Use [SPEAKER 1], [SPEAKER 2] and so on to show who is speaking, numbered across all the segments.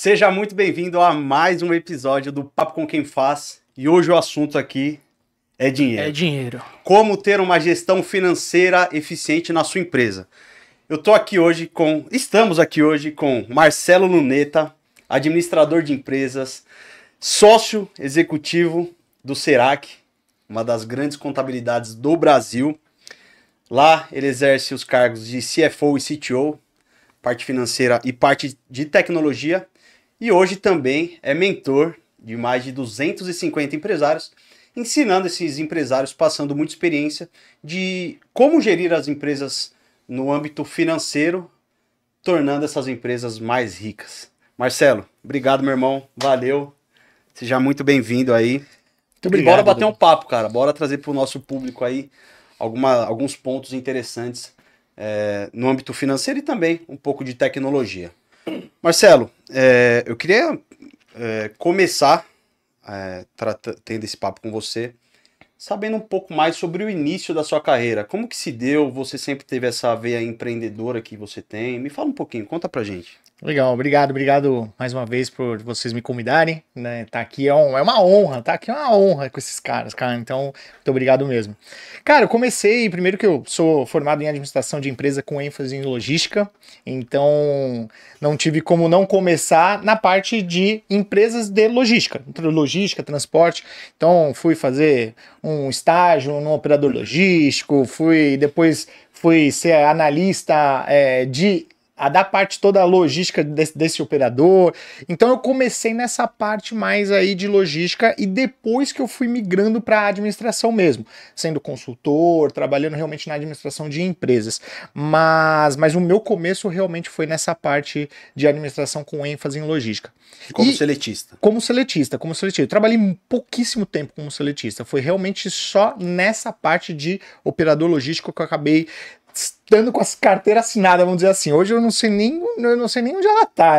[SPEAKER 1] Seja muito bem-vindo a mais um episódio do Papo com Quem Faz. E hoje o assunto aqui é dinheiro.
[SPEAKER 2] É dinheiro.
[SPEAKER 1] Como ter uma gestão financeira eficiente na sua empresa. Estamos aqui hoje com Marcelo Luneta, administrador de empresas, sócio executivo do Serac, uma das grandes contabilidades do Brasil. Lá ele exerce os cargos de CFO e CTO, parte financeira e parte de tecnologia. E hoje também é mentor de mais de 250 empresários, ensinando esses empresários, passando muita experiência de como gerir as empresas no âmbito financeiro, tornando essas empresas mais ricas. Marcelo, obrigado, meu irmão. Valeu. Seja muito bem-vindo aí.
[SPEAKER 2] Muito obrigado.
[SPEAKER 1] Bora bater um papo, cara. Bora trazer para o nosso público aí alguns pontos interessantes no âmbito financeiro e também um pouco de tecnologia. Marcelo, eu queria começar tendo esse papo com você, sabendo um pouco mais sobre o início da sua carreira. Como que se deu? Você sempre teve essa veia empreendedora que você tem? Me fala um pouquinho, conta pra gente.
[SPEAKER 2] Legal, obrigado mais uma vez por vocês me convidarem, né? Tá aqui é uma honra, tá aqui é uma honra com esses caras, cara. Então, muito obrigado mesmo. Cara, eu comecei, primeiro que eu sou formado em administração de empresa com ênfase em logística, então não tive como não começar na parte de empresas de logística, transporte. Então, fui fazer um estágio no operador logístico, depois fui ser analista da parte toda a logística desse operador. Então eu comecei nessa parte mais aí de logística e depois que eu fui migrando para a administração mesmo, sendo consultor, trabalhando realmente na administração de empresas. Mas o meu começo realmente foi nessa parte de administração com ênfase em logística.
[SPEAKER 1] Como seletista?
[SPEAKER 2] Como seletista. Eu trabalhei pouquíssimo tempo como seletista. Foi realmente só nessa parte de operador logístico que eu acabei estando com as carteiras assinadas, vamos dizer assim. Hoje eu não sei nem onde ela tá.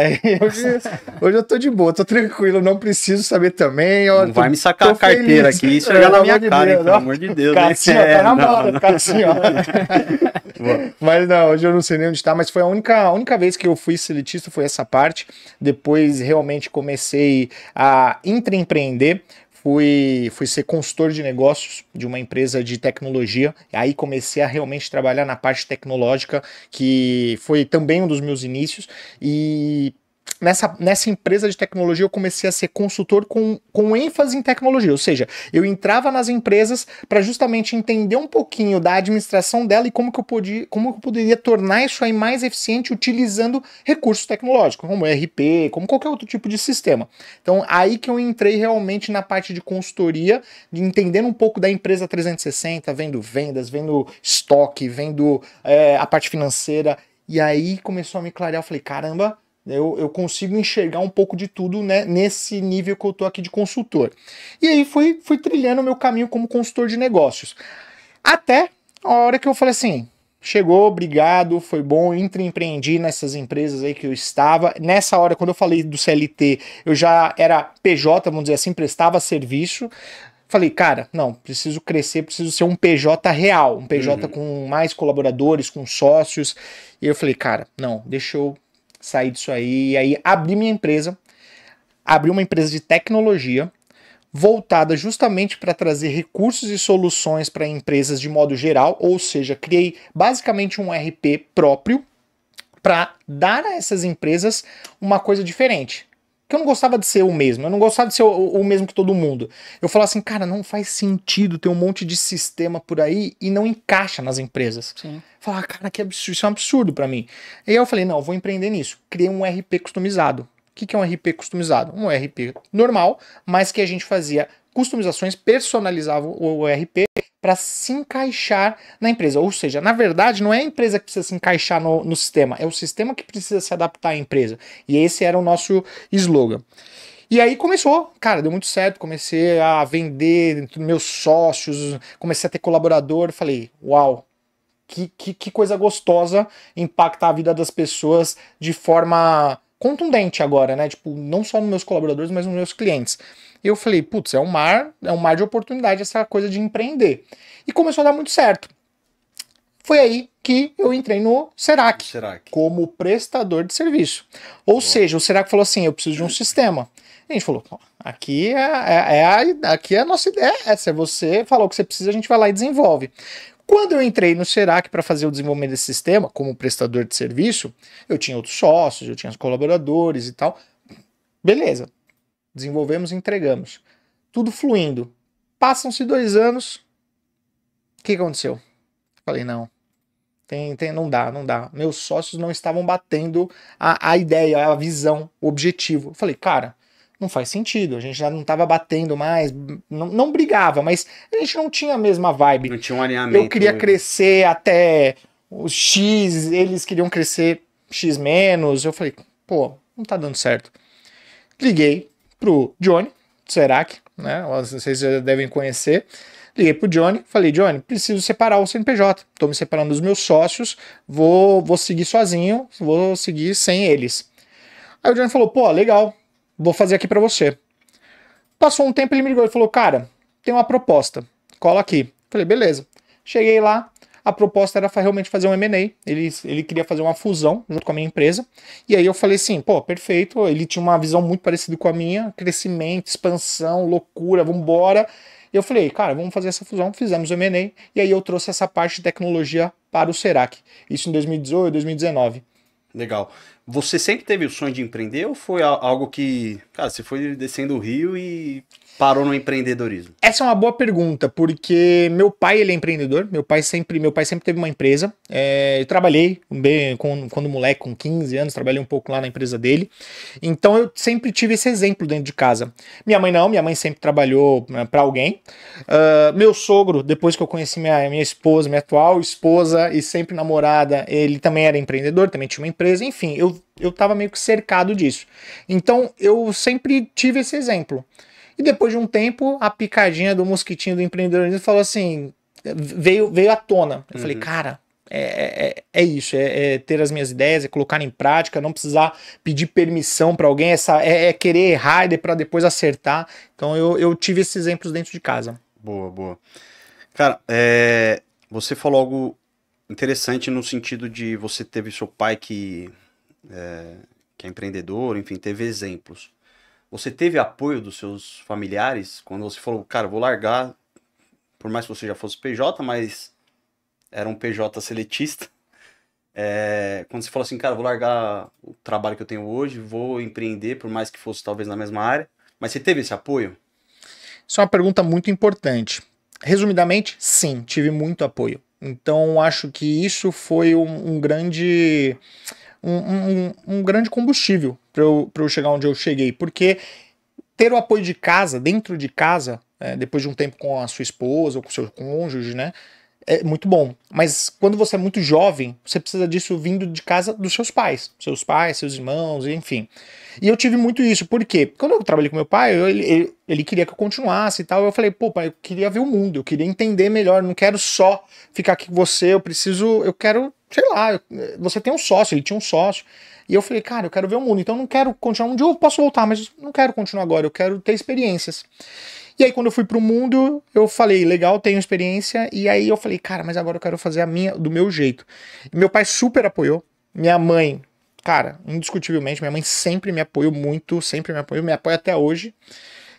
[SPEAKER 2] Hoje eu tô de boa, tô tranquilo, não preciso saber também.
[SPEAKER 1] Não vai me sacar a carteira aqui e chegar na minha cara, pelo amor de Deus.
[SPEAKER 2] Cara, assim, tá na moda, cara, assim, ó. Mas não, hoje eu não sei nem onde tá, mas foi a única vez que eu fui seletista, foi essa parte. Depois realmente comecei a empreender. Fui ser consultor de negócios de uma empresa de tecnologia, e aí comecei a realmente trabalhar na parte tecnológica, que foi também um dos meus inícios, e nessa empresa de tecnologia eu comecei a ser consultor com ênfase em tecnologia, ou seja, eu entrava nas empresas para justamente entender um pouquinho da administração dela e como que eu poderia tornar isso aí mais eficiente utilizando recursos tecnológicos, como ERP, como qualquer outro tipo de sistema. Então aí que eu entrei realmente na parte de consultoria, de entendendo um pouco da empresa 360, vendo vendas, vendo estoque, vendo a parte financeira, e aí começou a me clarear, eu falei, caramba, eu consigo enxergar um pouco de tudo, né, nesse nível que eu tô aqui de consultor. E aí fui trilhando o meu caminho como consultor de negócios. Até a hora que eu falei assim, chegou, obrigado, foi bom, empreendi nessas empresas aí que eu estava. Nessa hora, quando eu falei do CLT, eu já era PJ, vamos dizer assim, prestava serviço. Falei, cara, não, preciso crescer, preciso ser um PJ real, um PJ com mais colaboradores, com sócios. E eu falei, cara, não, deixa eu sair disso aí, e aí abri minha empresa, abri uma empresa de tecnologia voltada justamente para trazer recursos e soluções para empresas de modo geral, ou seja, criei basicamente um RP próprio para dar a essas empresas uma coisa diferente. Que eu não gostava de ser o mesmo, eu não gostava de ser o mesmo que todo mundo. Eu falava assim, cara, não faz sentido ter um monte de sistema por aí e não encaixa nas empresas. Sim. Falava, cara, que absurdo, isso é um absurdo pra mim. E aí eu falei, não, eu vou empreender nisso. Criei um RP customizado. O que é um RP customizado? Um RP normal, mas que a gente fazia customizações, personalizava o RP para se encaixar na empresa. Ou seja, na verdade, não é a empresa que precisa se encaixar no sistema, é o sistema que precisa se adaptar à empresa. E esse era o nosso slogan. E aí começou, cara, deu muito certo, comecei a vender meus sócios, comecei a ter colaborador, falei, uau, que coisa gostosa impactar a vida das pessoas de forma contundente agora, né? Tipo, não só nos meus colaboradores, mas nos meus clientes. E eu falei, putz, é um mar de oportunidade essa coisa de empreender. E começou a dar muito certo. Foi aí que eu entrei no Serac, como prestador de serviço. Ou seja, o Serac falou assim, eu preciso de um sistema. A gente falou, aqui aqui é a nossa ideia essa, você falou que você precisa, a gente vai lá e desenvolve. Quando eu entrei no Serac para fazer o desenvolvimento desse sistema, como prestador de serviço, eu tinha outros sócios, eu tinha os colaboradores e tal. Beleza, desenvolvemos e entregamos. Tudo fluindo. Passam-se 2 anos, o que aconteceu? Falei, não. Não dá. Meus sócios não estavam batendo a ideia, a visão, o objetivo. Eu falei, cara, não faz sentido. A gente já não estava batendo mais, não brigava, mas a gente não tinha a mesma vibe.
[SPEAKER 1] Não tinha um alinhamento.
[SPEAKER 2] Eu queria crescer até os X, eles queriam crescer X menos. Eu falei, pô, não tá dando certo. Liguei pro Johnny, Serac, né? Vocês já devem conhecer. Liguei pro Johnny, falei, Johnny, preciso separar o CNPJ. Tô me separando dos meus sócios, vou seguir sozinho, vou seguir sem eles. Aí o Johnny falou, pô, legal, vou fazer aqui pra você. Passou um tempo, ele me ligou e falou, cara, tem uma proposta, cola aqui. Falei, beleza. Cheguei lá, a proposta era realmente fazer um M&A, ele queria fazer uma fusão junto com a minha empresa, e aí eu falei assim, pô, perfeito, ele tinha uma visão muito parecida com a minha, crescimento, expansão, loucura, vambora. E eu falei, cara, vamos fazer essa fusão, fizemos o M&A, e aí eu trouxe essa parte de tecnologia para o Serac, isso em 2018, 2019.
[SPEAKER 1] Legal. Você sempre teve o sonho de empreender ou foi algo que, cara, você foi descendo o rio e parou no empreendedorismo?
[SPEAKER 2] Essa é uma boa pergunta, porque meu pai, ele é empreendedor, meu pai sempre teve uma empresa, eu trabalhei quando moleque, com 15 anos, trabalhei um pouco lá na empresa dele, então eu sempre tive esse exemplo dentro de casa. Minha mãe não, minha mãe sempre trabalhou para alguém. Meu sogro, depois que eu conheci minha esposa, minha atual esposa e sempre namorada, ele também era empreendedor, também tinha uma empresa, enfim, eu tava meio que cercado disso. Então eu sempre tive esse exemplo. E depois de um tempo, a picadinha do mosquitinho do empreendedorismo falou assim, veio à tona. Eu falei, cara, é isso, é ter as minhas ideias, é colocar em prática, não precisar pedir permissão para alguém, é querer errar para depois acertar. Então eu tive esses exemplos dentro de casa.
[SPEAKER 1] Boa. Cara, você falou algo interessante no sentido de você teve seu pai que é empreendedor, enfim, teve exemplos. Você teve apoio dos seus familiares quando você falou, cara, vou largar, por mais que você já fosse PJ, mas era um PJ seletista. Quando você falou assim, cara, vou largar o trabalho que eu tenho hoje, vou empreender, por mais que fosse talvez na mesma área. Mas você teve esse apoio?
[SPEAKER 2] Isso é uma pergunta muito importante. Resumidamente, sim, tive muito apoio. Então, acho que isso foi um grande combustível para eu chegar onde eu cheguei, porque ter o apoio de casa, dentro de casa, depois de um tempo com a sua esposa ou com o seu cônjuge, né, é muito bom. Mas quando você é muito jovem, você precisa disso vindo de casa dos seus pais, seus irmãos, enfim. E eu tive muito isso, porque quando eu trabalhei com meu pai, ele queria que eu continuasse e tal, eu falei, pô, pai, eu queria ver o mundo, eu queria entender melhor, não quero só ficar aqui com você, eu quero, sei lá, você tem um sócio, ele tinha um sócio, e eu falei, cara, eu quero ver o mundo, então eu não quero continuar, um dia eu posso voltar, mas não quero continuar agora, eu quero ter experiências. E aí quando eu fui pro mundo, eu falei, legal, tenho experiência, e aí eu falei, cara, mas agora eu quero fazer do meu jeito. E meu pai super apoiou, minha mãe, cara, indiscutivelmente, minha mãe sempre me apoiou muito, sempre me apoia até hoje.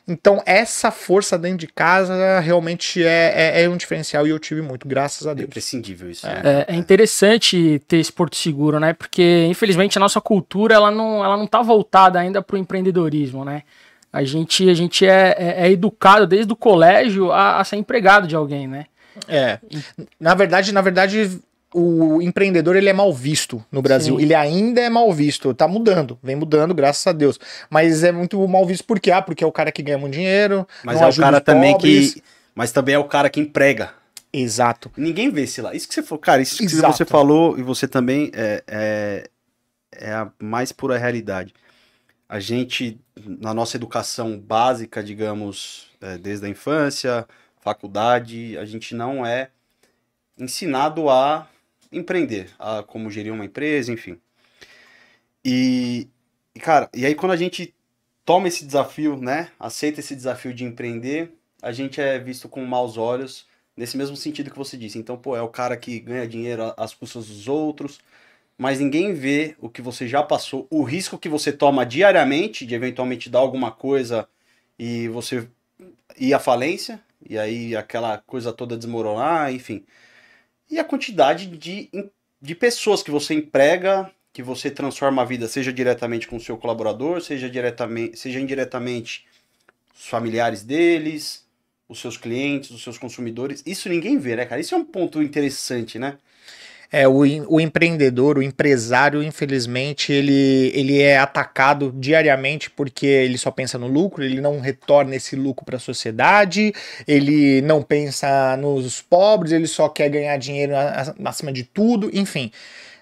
[SPEAKER 2] Então essa força dentro de casa realmente é um diferencial e eu tive muito, graças a Deus.
[SPEAKER 1] É imprescindível isso.
[SPEAKER 3] É interessante ter esse porto seguro, né? Porque infelizmente a nossa cultura ela não tá voltada ainda pro empreendedorismo, né? A gente é educado desde o colégio a ser empregado de alguém, né?
[SPEAKER 2] Na verdade, o empreendedor ele é mal visto no Brasil. Sim. Ele ainda é mal visto. Tá mudando, vem mudando, graças a Deus. Mas é muito mal visto por quê? Porque é o cara que ganha muito dinheiro.
[SPEAKER 1] Mas é o cara também mas também é o cara que emprega.
[SPEAKER 2] Exato.
[SPEAKER 1] Ninguém vê esse lá. Isso que você falou, cara, isso que você falou e você também é a mais pura realidade. A gente, na nossa educação básica, digamos, desde a infância, faculdade, a gente não é ensinado a empreender, a como gerir uma empresa, enfim. E cara, e aí quando a gente toma esse desafio, né, aceita esse desafio de empreender, a gente é visto com maus olhos, nesse mesmo sentido que você disse. Então, pô, é o cara que ganha dinheiro às custas dos outros, mas ninguém vê o que você já passou, o risco que você toma diariamente de eventualmente dar alguma coisa e você ir à falência, e aí aquela coisa toda desmoronar, enfim. E a quantidade de pessoas que você emprega, que você transforma a vida, seja diretamente com o seu colaborador, seja indiretamente os familiares deles, os seus clientes, os seus consumidores. Isso ninguém vê, né, cara? Isso é um ponto interessante, né?
[SPEAKER 2] O empreendedor, o empresário, infelizmente, ele é atacado diariamente porque ele só pensa no lucro, ele não retorna esse lucro para a sociedade, ele não pensa nos pobres, ele só quer ganhar dinheiro acima de tudo, enfim.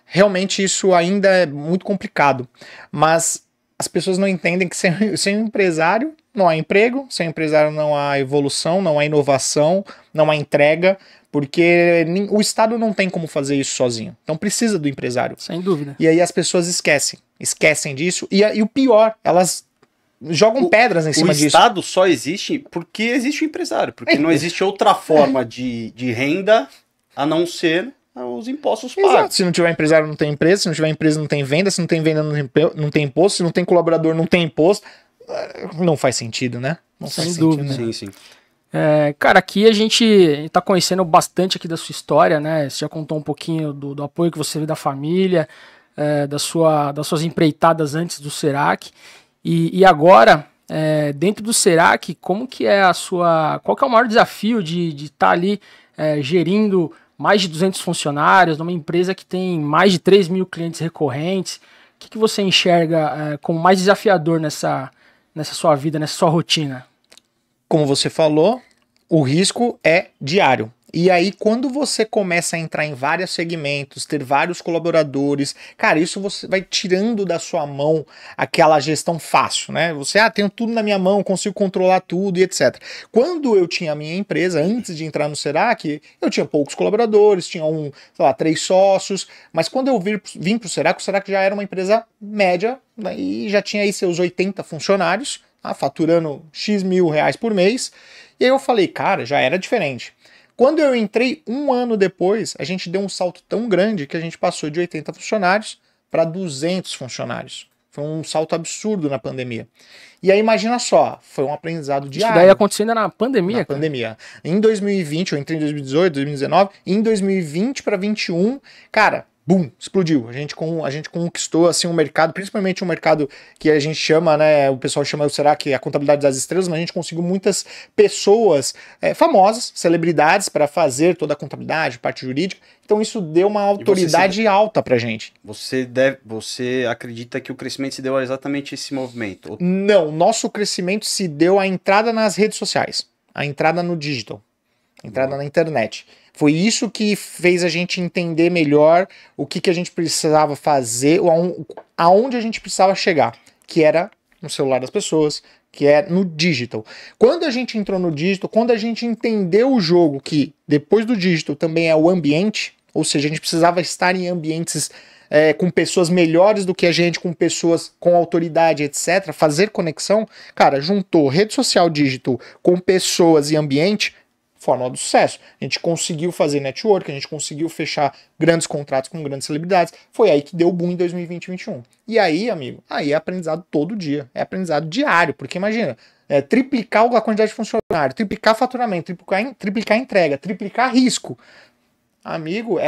[SPEAKER 2] Realmente isso ainda é muito complicado, mas as pessoas não entendem que sem um empresário não há emprego, sem um empresário não há evolução, não há inovação, não há entrega, porque o Estado não tem como fazer isso sozinho. Então precisa do empresário.
[SPEAKER 3] Sem dúvida.
[SPEAKER 2] E aí as pessoas esquecem disso. E o pior, elas jogam pedras em cima disso.
[SPEAKER 1] O Estado só existe porque existe o empresário, porque não existe outra forma de renda a não ser os impostos pagos.
[SPEAKER 2] Exato. Se não tiver empresário, não tem empresa. Se não tiver empresa, não tem venda. Se não tem venda, não tem imposto. Se não tem colaborador, não tem imposto. Não faz sentido, né? Não
[SPEAKER 3] Sem
[SPEAKER 2] faz
[SPEAKER 3] dúvida.
[SPEAKER 2] sentido,
[SPEAKER 1] Sim,
[SPEAKER 2] né?
[SPEAKER 1] sim.
[SPEAKER 3] Cara, aqui a gente tá conhecendo bastante aqui da sua história, né? Você já contou um pouquinho do apoio que você teve da família, das suas empreitadas antes do Serac. E agora, dentro do Serac, como que é qual que é o maior desafio de estar ali gerindo mais de 200 funcionários, numa empresa que tem mais de 3 mil clientes recorrentes? O que você enxerga como mais desafiador nessa sua vida, nessa sua rotina?
[SPEAKER 2] Como você falou, o risco é diário. E aí, quando você começa a entrar em vários segmentos, ter vários colaboradores, cara, isso você vai tirando da sua mão aquela gestão fácil, né? Você, tenho tudo na minha mão, consigo controlar tudo e etc. Quando eu tinha a minha empresa, antes de entrar no Serac, eu tinha poucos colaboradores, tinha 3 sócios, mas quando eu vim pro Serac, o Serac já era uma empresa média, né, e já tinha aí seus 80 funcionários, faturando X mil reais por mês, e aí eu falei, cara, já era diferente. Quando eu entrei um ano depois, a gente deu um salto tão grande que a gente passou de 80 funcionários para 200 funcionários. Foi um salto absurdo na pandemia. E aí imagina só, foi um aprendizado diário.
[SPEAKER 3] Isso daí acontecendo na pandemia?
[SPEAKER 2] Na pandemia. Em 2020, eu entrei em 2018, 2019, em 2020 para 2021, cara, boom, explodiu. A gente conquistou assim um mercado, principalmente um mercado que a gente chama, né, o pessoal chama, será que a contabilidade das estrelas, mas a gente conseguiu muitas pessoas famosas, celebridades para fazer toda a contabilidade, parte jurídica. Então isso deu uma autoridade alta pra gente.
[SPEAKER 1] Você acredita que o crescimento se deu a exatamente esse movimento?
[SPEAKER 2] Não, nosso crescimento se deu à entrada nas redes sociais, a entrada no digital, a entrada na internet. Foi isso que fez a gente entender melhor o que a gente precisava fazer, aonde a gente precisava chegar, que era no celular das pessoas, que é no digital. Quando a gente entrou no digital, quando a gente entendeu o jogo, que depois do digital também é o ambiente, ou seja, a gente precisava estar em ambientes com pessoas melhores do que a gente, com pessoas com autoridade, etc., fazer conexão, cara, juntou rede social digital com pessoas e ambiente, fórmula do sucesso. A gente conseguiu fazer network, a gente conseguiu fechar grandes contratos com grandes celebridades. Foi aí que deu o boom em 2020 e 2021. E aí, amigo, aí é aprendizado todo dia. É aprendizado diário, porque imagina, triplicar a quantidade de funcionários, triplicar faturamento, triplicar entrega, triplicar risco. Amigo,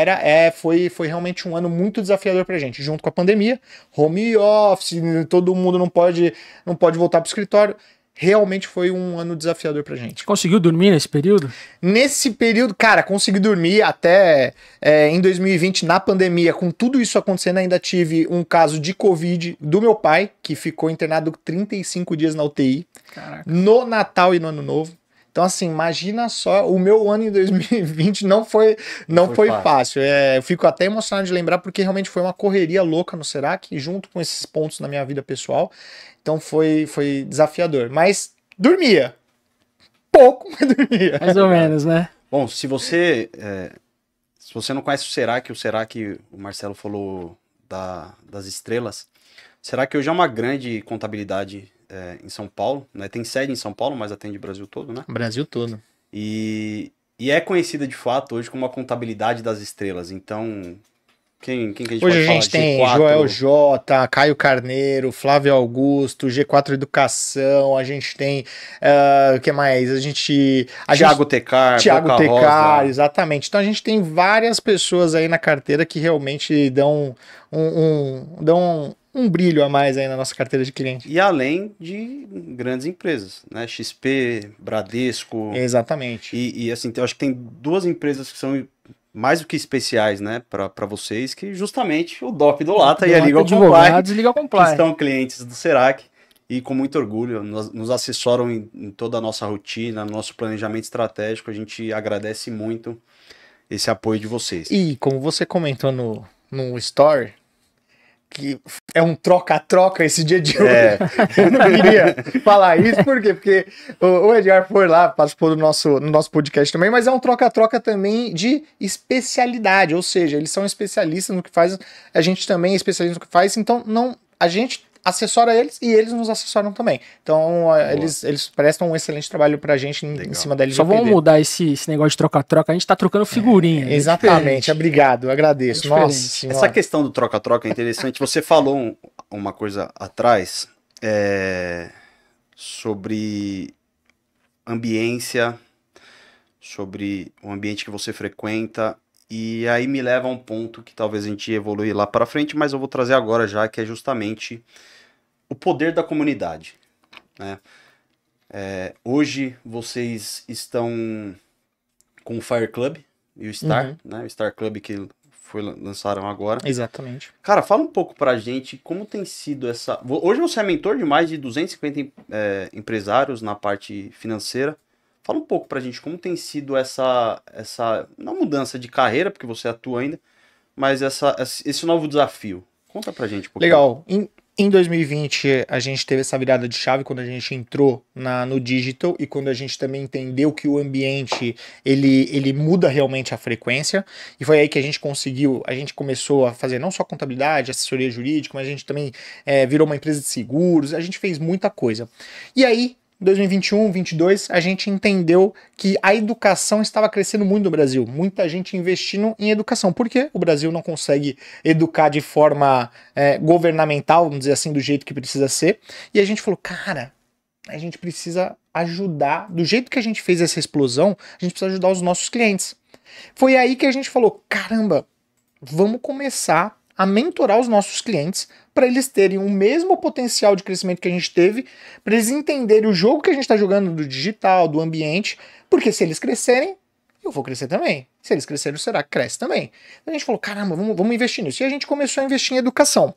[SPEAKER 2] foi realmente um ano muito desafiador pra gente. Junto com a pandemia, home office, todo mundo não pode voltar pro escritório. Realmente foi um ano desafiador pra gente.
[SPEAKER 3] Conseguiu dormir nesse período?
[SPEAKER 2] Nesse período, cara, consegui dormir até em 2020, na pandemia. Com tudo isso acontecendo, ainda tive um caso de Covid do meu pai, que ficou internado 35 dias na UTI.
[SPEAKER 3] Caraca.
[SPEAKER 2] No Natal e no Ano Novo. Então, assim, imagina só, o meu ano em 2020 não foi fácil. Eu fico até emocionado de lembrar, porque realmente foi uma correria louca no Serac, junto com esses pontos na minha vida pessoal. Então foi desafiador. Mas dormia. Pouco, mas dormia.
[SPEAKER 3] Mais ou menos, né?
[SPEAKER 1] Bom, se você não conhece o Serac, o Marcelo falou das estrelas. Será que hoje é uma grande contabilidade em São Paulo, né? Tem sede em São Paulo, mas atende o Brasil todo, né?
[SPEAKER 2] Brasil todo.
[SPEAKER 1] E E é conhecida de fato hoje como a contabilidade das estrelas. Então, quem que a gente
[SPEAKER 2] Hoje
[SPEAKER 1] pode
[SPEAKER 2] a gente
[SPEAKER 1] falar?
[SPEAKER 2] tem
[SPEAKER 1] G4,
[SPEAKER 2] Joel J, Caio Carneiro, Flávio Augusto, G4 Educação, a gente tem, o que mais?
[SPEAKER 1] Thiago Tecar,
[SPEAKER 2] Thiago
[SPEAKER 1] Boca
[SPEAKER 2] Tecar,
[SPEAKER 1] Rosa.
[SPEAKER 2] exatamente. Então a gente tem várias pessoas aí na carteira que realmente dão um brilho a mais aí na nossa carteira de cliente.
[SPEAKER 1] E além de grandes empresas, né? XP, Bradesco.
[SPEAKER 2] Exatamente.
[SPEAKER 1] E assim, eu acho que tem duas empresas que são mais do que especiais, né, para vocês, que justamente o DOP do Lata e a Legal Comply, que estão clientes do Serac e com muito orgulho nos assessoram em toda a nossa rotina, no nosso planejamento estratégico. A gente agradece muito esse apoio de vocês.
[SPEAKER 2] E como você comentou no story, que é um troca-troca esse dia de hoje. Eu não queria falar isso, por quê? Porque o Edgar foi lá, participou no nosso podcast também, mas é um troca-troca também de especialidade, ou seja, eles são especialistas no que faz, a gente também é especialista no que faz, então a gente assessora eles e eles nos assessoram também. Então, eles prestam um excelente trabalho pra gente em cima da LGPD.
[SPEAKER 3] Só vamos mudar esse negócio de troca-troca. A gente tá trocando figurinha.
[SPEAKER 2] Exatamente, obrigado, agradeço. Nossa,
[SPEAKER 1] essa questão do troca-troca é interessante. Você falou uma coisa atrás sobre ambiência, sobre o ambiente que você frequenta. E aí me leva a um ponto que talvez a gente evolui lá para frente, mas eu vou trazer agora já, que é justamente o poder da comunidade, né? Hoje vocês estão com o Fire Club e o Star, né? O Star Club que lançaram agora.
[SPEAKER 2] Exatamente.
[SPEAKER 1] Cara, fala um pouco pra gente como tem sido essa... Hoje você é mentor de mais de 250 empresários na parte financeira. Fala um pouco pra gente como tem sido essa não mudança de carreira, porque você atua ainda, mas esse novo desafio. Conta pra gente um pouquinho.
[SPEAKER 2] Legal. Em 2020, a gente teve essa virada de chave quando a gente entrou no digital e quando a gente também entendeu que o ambiente, ele muda realmente a frequência. E foi aí que a gente começou a fazer não só contabilidade, assessoria jurídica, mas a gente também virou uma empresa de seguros, a gente fez muita coisa. E aí, 2021, 2022, a gente entendeu que a educação estava crescendo muito no Brasil. Muita gente investindo em educação. Por quê? O Brasil não consegue educar de forma governamental, vamos dizer assim, do jeito que precisa ser. E a gente falou, cara, a gente precisa ajudar, do jeito que a gente fez essa explosão, a gente precisa ajudar os nossos clientes. Foi aí que a gente falou, caramba, vamos começar a mentorar os nossos clientes para eles terem o mesmo potencial de crescimento que a gente teve, para eles entenderem o jogo que a gente está jogando do digital, do ambiente, porque se eles crescerem, eu vou crescer também. Se eles crescerem, o Serac cresce também. Então a gente falou, caramba, vamos investir nisso. E a gente começou a investir em educação.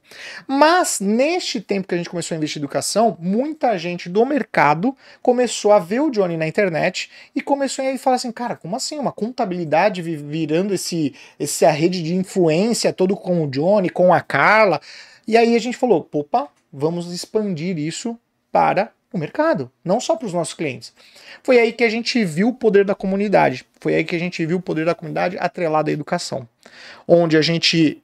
[SPEAKER 2] Mas, neste tempo que a gente começou a investir em educação, muita gente do mercado começou a ver o Johnny na internet e começou a falar assim, cara, como assim? Uma contabilidade virando essa rede de influência todo com o Johnny, com a Carla. E aí a gente falou, opa, vamos expandir isso para o mercado, não só para os nossos clientes. Foi aí que a gente viu o poder da comunidade. Foi aí que a gente viu o poder da comunidade atrelado à educação. Onde a gente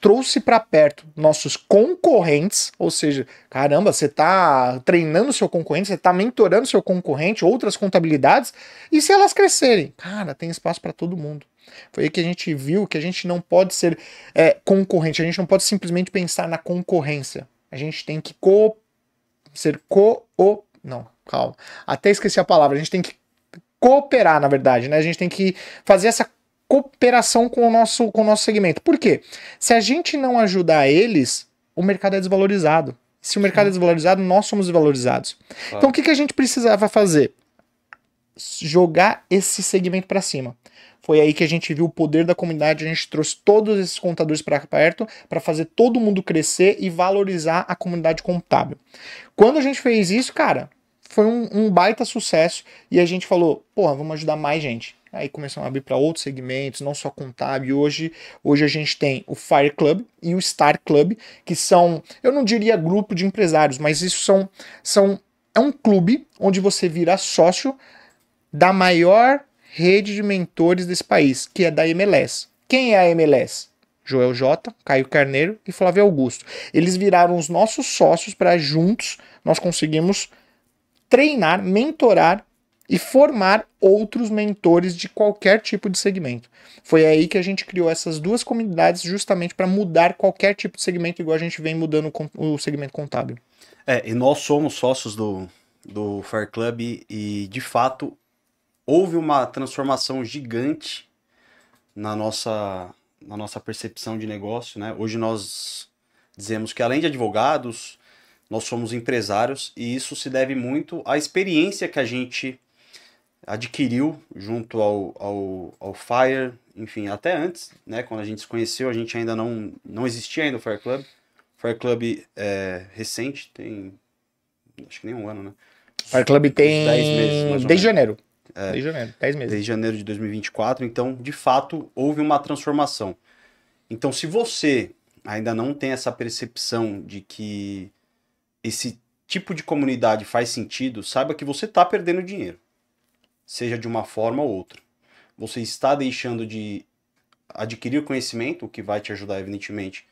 [SPEAKER 2] trouxe para perto nossos concorrentes, ou seja, caramba, você está treinando seu concorrente, você está mentorando seu concorrente, outras contabilidades, e se elas crescerem? Cara, tem espaço para todo mundo. Foi aí que a gente viu que a gente não pode ser concorrente, a gente não pode simplesmente pensar na concorrência. A gente tem que não, calma. Até esqueci a palavra. A gente tem que cooperar, na verdade, né? A gente tem que fazer essa cooperação com o nosso segmento. Por quê? Se a gente não ajudar eles, o mercado é desvalorizado. Se o mercado é desvalorizado, nós somos desvalorizados. Claro. Então, o que a gente precisava fazer? Jogar esse segmento para cima. Foi aí que a gente viu o poder da comunidade, a gente trouxe todos esses contadores para perto para fazer todo mundo crescer e valorizar a comunidade contábil. Quando a gente fez isso, cara, foi um baita sucesso e a gente falou, porra, vamos ajudar mais gente. Aí começamos a abrir para outros segmentos, não só contábil. Hoje a gente tem o Fire Club e o Star Club, que são, eu não diria grupo de empresários, mas isso é um clube onde você vira sócio da maior rede de mentores desse país, que é da MLS. Quem é a MLS? Joel J, Caio Carneiro e Flávio Augusto. Eles viraram os nossos sócios para juntos nós conseguimos treinar, mentorar e formar outros mentores de qualquer tipo de segmento. Foi aí que a gente criou essas duas comunidades justamente para mudar qualquer tipo de segmento, igual a gente vem mudando o segmento contábil.
[SPEAKER 1] E nós somos sócios do Fire Club e, de fato, houve uma transformação gigante na nossa percepção de negócio, né? Hoje nós dizemos que, além de advogados, nós somos empresários, e isso se deve muito à experiência que a gente adquiriu junto ao Fire, enfim, até antes, né? Quando a gente se conheceu, a gente ainda não existia ainda o Fire Club. O Fire Club é recente, tem acho que nem um ano, né?
[SPEAKER 2] O Fire Club tem
[SPEAKER 1] 10 meses,
[SPEAKER 2] desde janeiro. Desde janeiro, 10 meses.
[SPEAKER 1] Desde janeiro de 2024, então, de fato, houve uma transformação. Então, se você ainda não tem essa percepção de que esse tipo de comunidade faz sentido, saiba que você está perdendo dinheiro. Seja de uma forma ou outra. Você está deixando de adquirir conhecimento, o que vai te ajudar, evidentemente,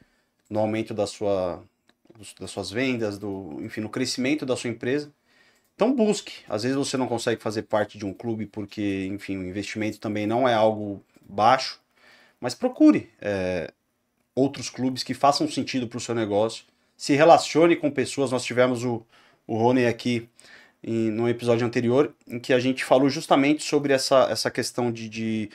[SPEAKER 1] no aumento das suas vendas, enfim, no crescimento da sua empresa. Então busque. Às vezes você não consegue fazer parte de um clube porque, enfim, o investimento também não é algo baixo, mas procure outros clubes que façam sentido para o seu negócio. Se relacione com pessoas. Nós tivemos o Rony aqui no episódio anterior, em que a gente falou justamente sobre essa questão de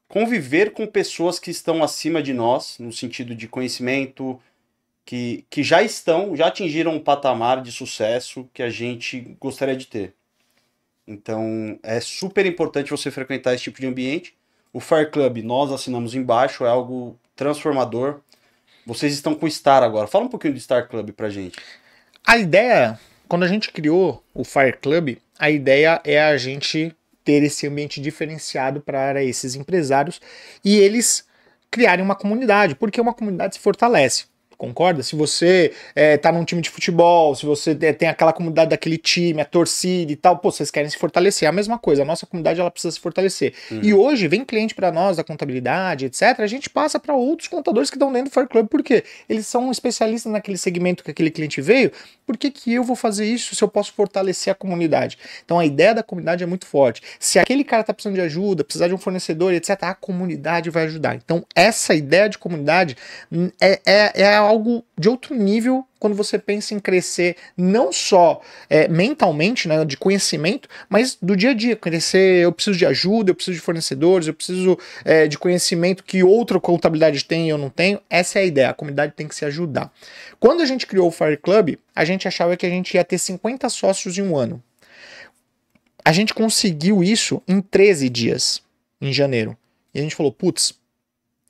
[SPEAKER 1] conviver com pessoas que estão acima de nós, no sentido de conhecimento, que já atingiram um patamar de sucesso que a gente gostaria de ter. Então, é super importante você frequentar esse tipo de ambiente. O Fire Club, nós assinamos embaixo, é algo transformador. Vocês estão com o Star agora. Fala um pouquinho do Star Club pra gente.
[SPEAKER 2] A ideia, quando a gente criou o Fire Club, a ideia é a gente ter esse ambiente diferenciado para esses empresários e eles criarem uma comunidade, porque uma comunidade se fortalece. Concorda? Se você tá num time de futebol, se você tem aquela comunidade daquele time, a torcida e tal, pô, vocês querem se fortalecer. É a mesma coisa, a nossa comunidade ela precisa se fortalecer. E hoje vem cliente para nós da contabilidade, etc. A gente passa para outros contadores que estão dentro do Fire Club, porque eles são especialistas naquele segmento que aquele cliente veio. Por que eu vou fazer isso se eu posso fortalecer a comunidade? Então a ideia da comunidade é muito forte. Se aquele cara tá precisando de ajuda, precisar de um fornecedor, etc., a comunidade vai ajudar. Então essa ideia de comunidade é algo de outro nível quando você pensa em crescer não só mentalmente, né, de conhecimento, mas do dia a dia. Crescer, eu preciso de ajuda, eu preciso de fornecedores, eu preciso de conhecimento que outra contabilidade tem e eu não tenho. Essa é a ideia, a comunidade tem que se ajudar. Quando a gente criou o Fire Club, a gente achava que a gente ia ter 50 sócios em um ano. A gente conseguiu isso em 13 dias, em janeiro. E a gente falou, putz,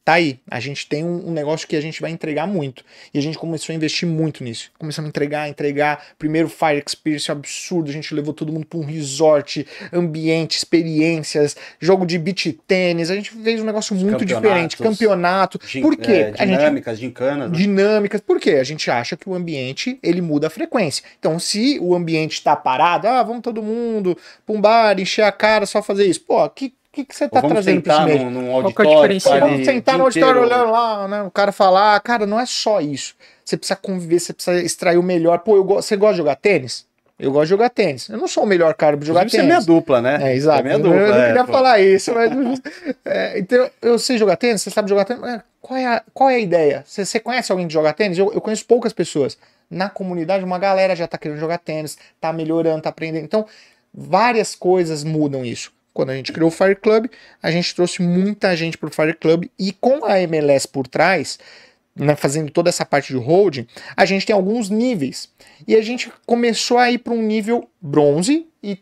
[SPEAKER 2] tá aí, a gente tem um negócio que a gente vai entregar muito. E a gente começou a investir muito nisso. Começamos a entregar. Primeiro Fire Experience absurdo, a gente levou todo mundo para um resort, ambiente, experiências, jogo de beach tênis. A gente fez um negócio muito diferente. Campeonato. Por quê?
[SPEAKER 1] Dinâmicas, gincanas. Né?
[SPEAKER 2] Dinâmicas. Por quê? A gente acha que o ambiente, ele muda a frequência. Então, se o ambiente está parado, vamos todo mundo pra um bar, encher a cara, só fazer isso. Pô, que você tá trazendo pra esse meio?
[SPEAKER 1] Num auditório,
[SPEAKER 2] vamos sentar no auditório olhando lá, né? O cara falar, cara, não é só isso. Você precisa conviver, você precisa extrair o melhor. Pô, você gosta de jogar tênis? Eu gosto de jogar tênis. Eu não sou o melhor cara pra jogar tênis. Você é
[SPEAKER 1] minha dupla, né?
[SPEAKER 2] Exato.
[SPEAKER 1] Minha dupla,
[SPEAKER 2] eu não queria falar isso, mas... então, eu sei jogar tênis, você sabe jogar tênis. Qual é a ideia? Você conhece alguém que joga tênis? Eu conheço poucas pessoas. Na comunidade, uma galera já tá querendo jogar tênis, tá melhorando, tá aprendendo. Então, várias coisas mudam isso. Quando a gente criou o Fire Club, a gente trouxe muita gente para o Fire Club e com a MLS por trás, né, fazendo toda essa parte de holding, a gente tem alguns níveis. E a gente começou a ir para um nível bronze e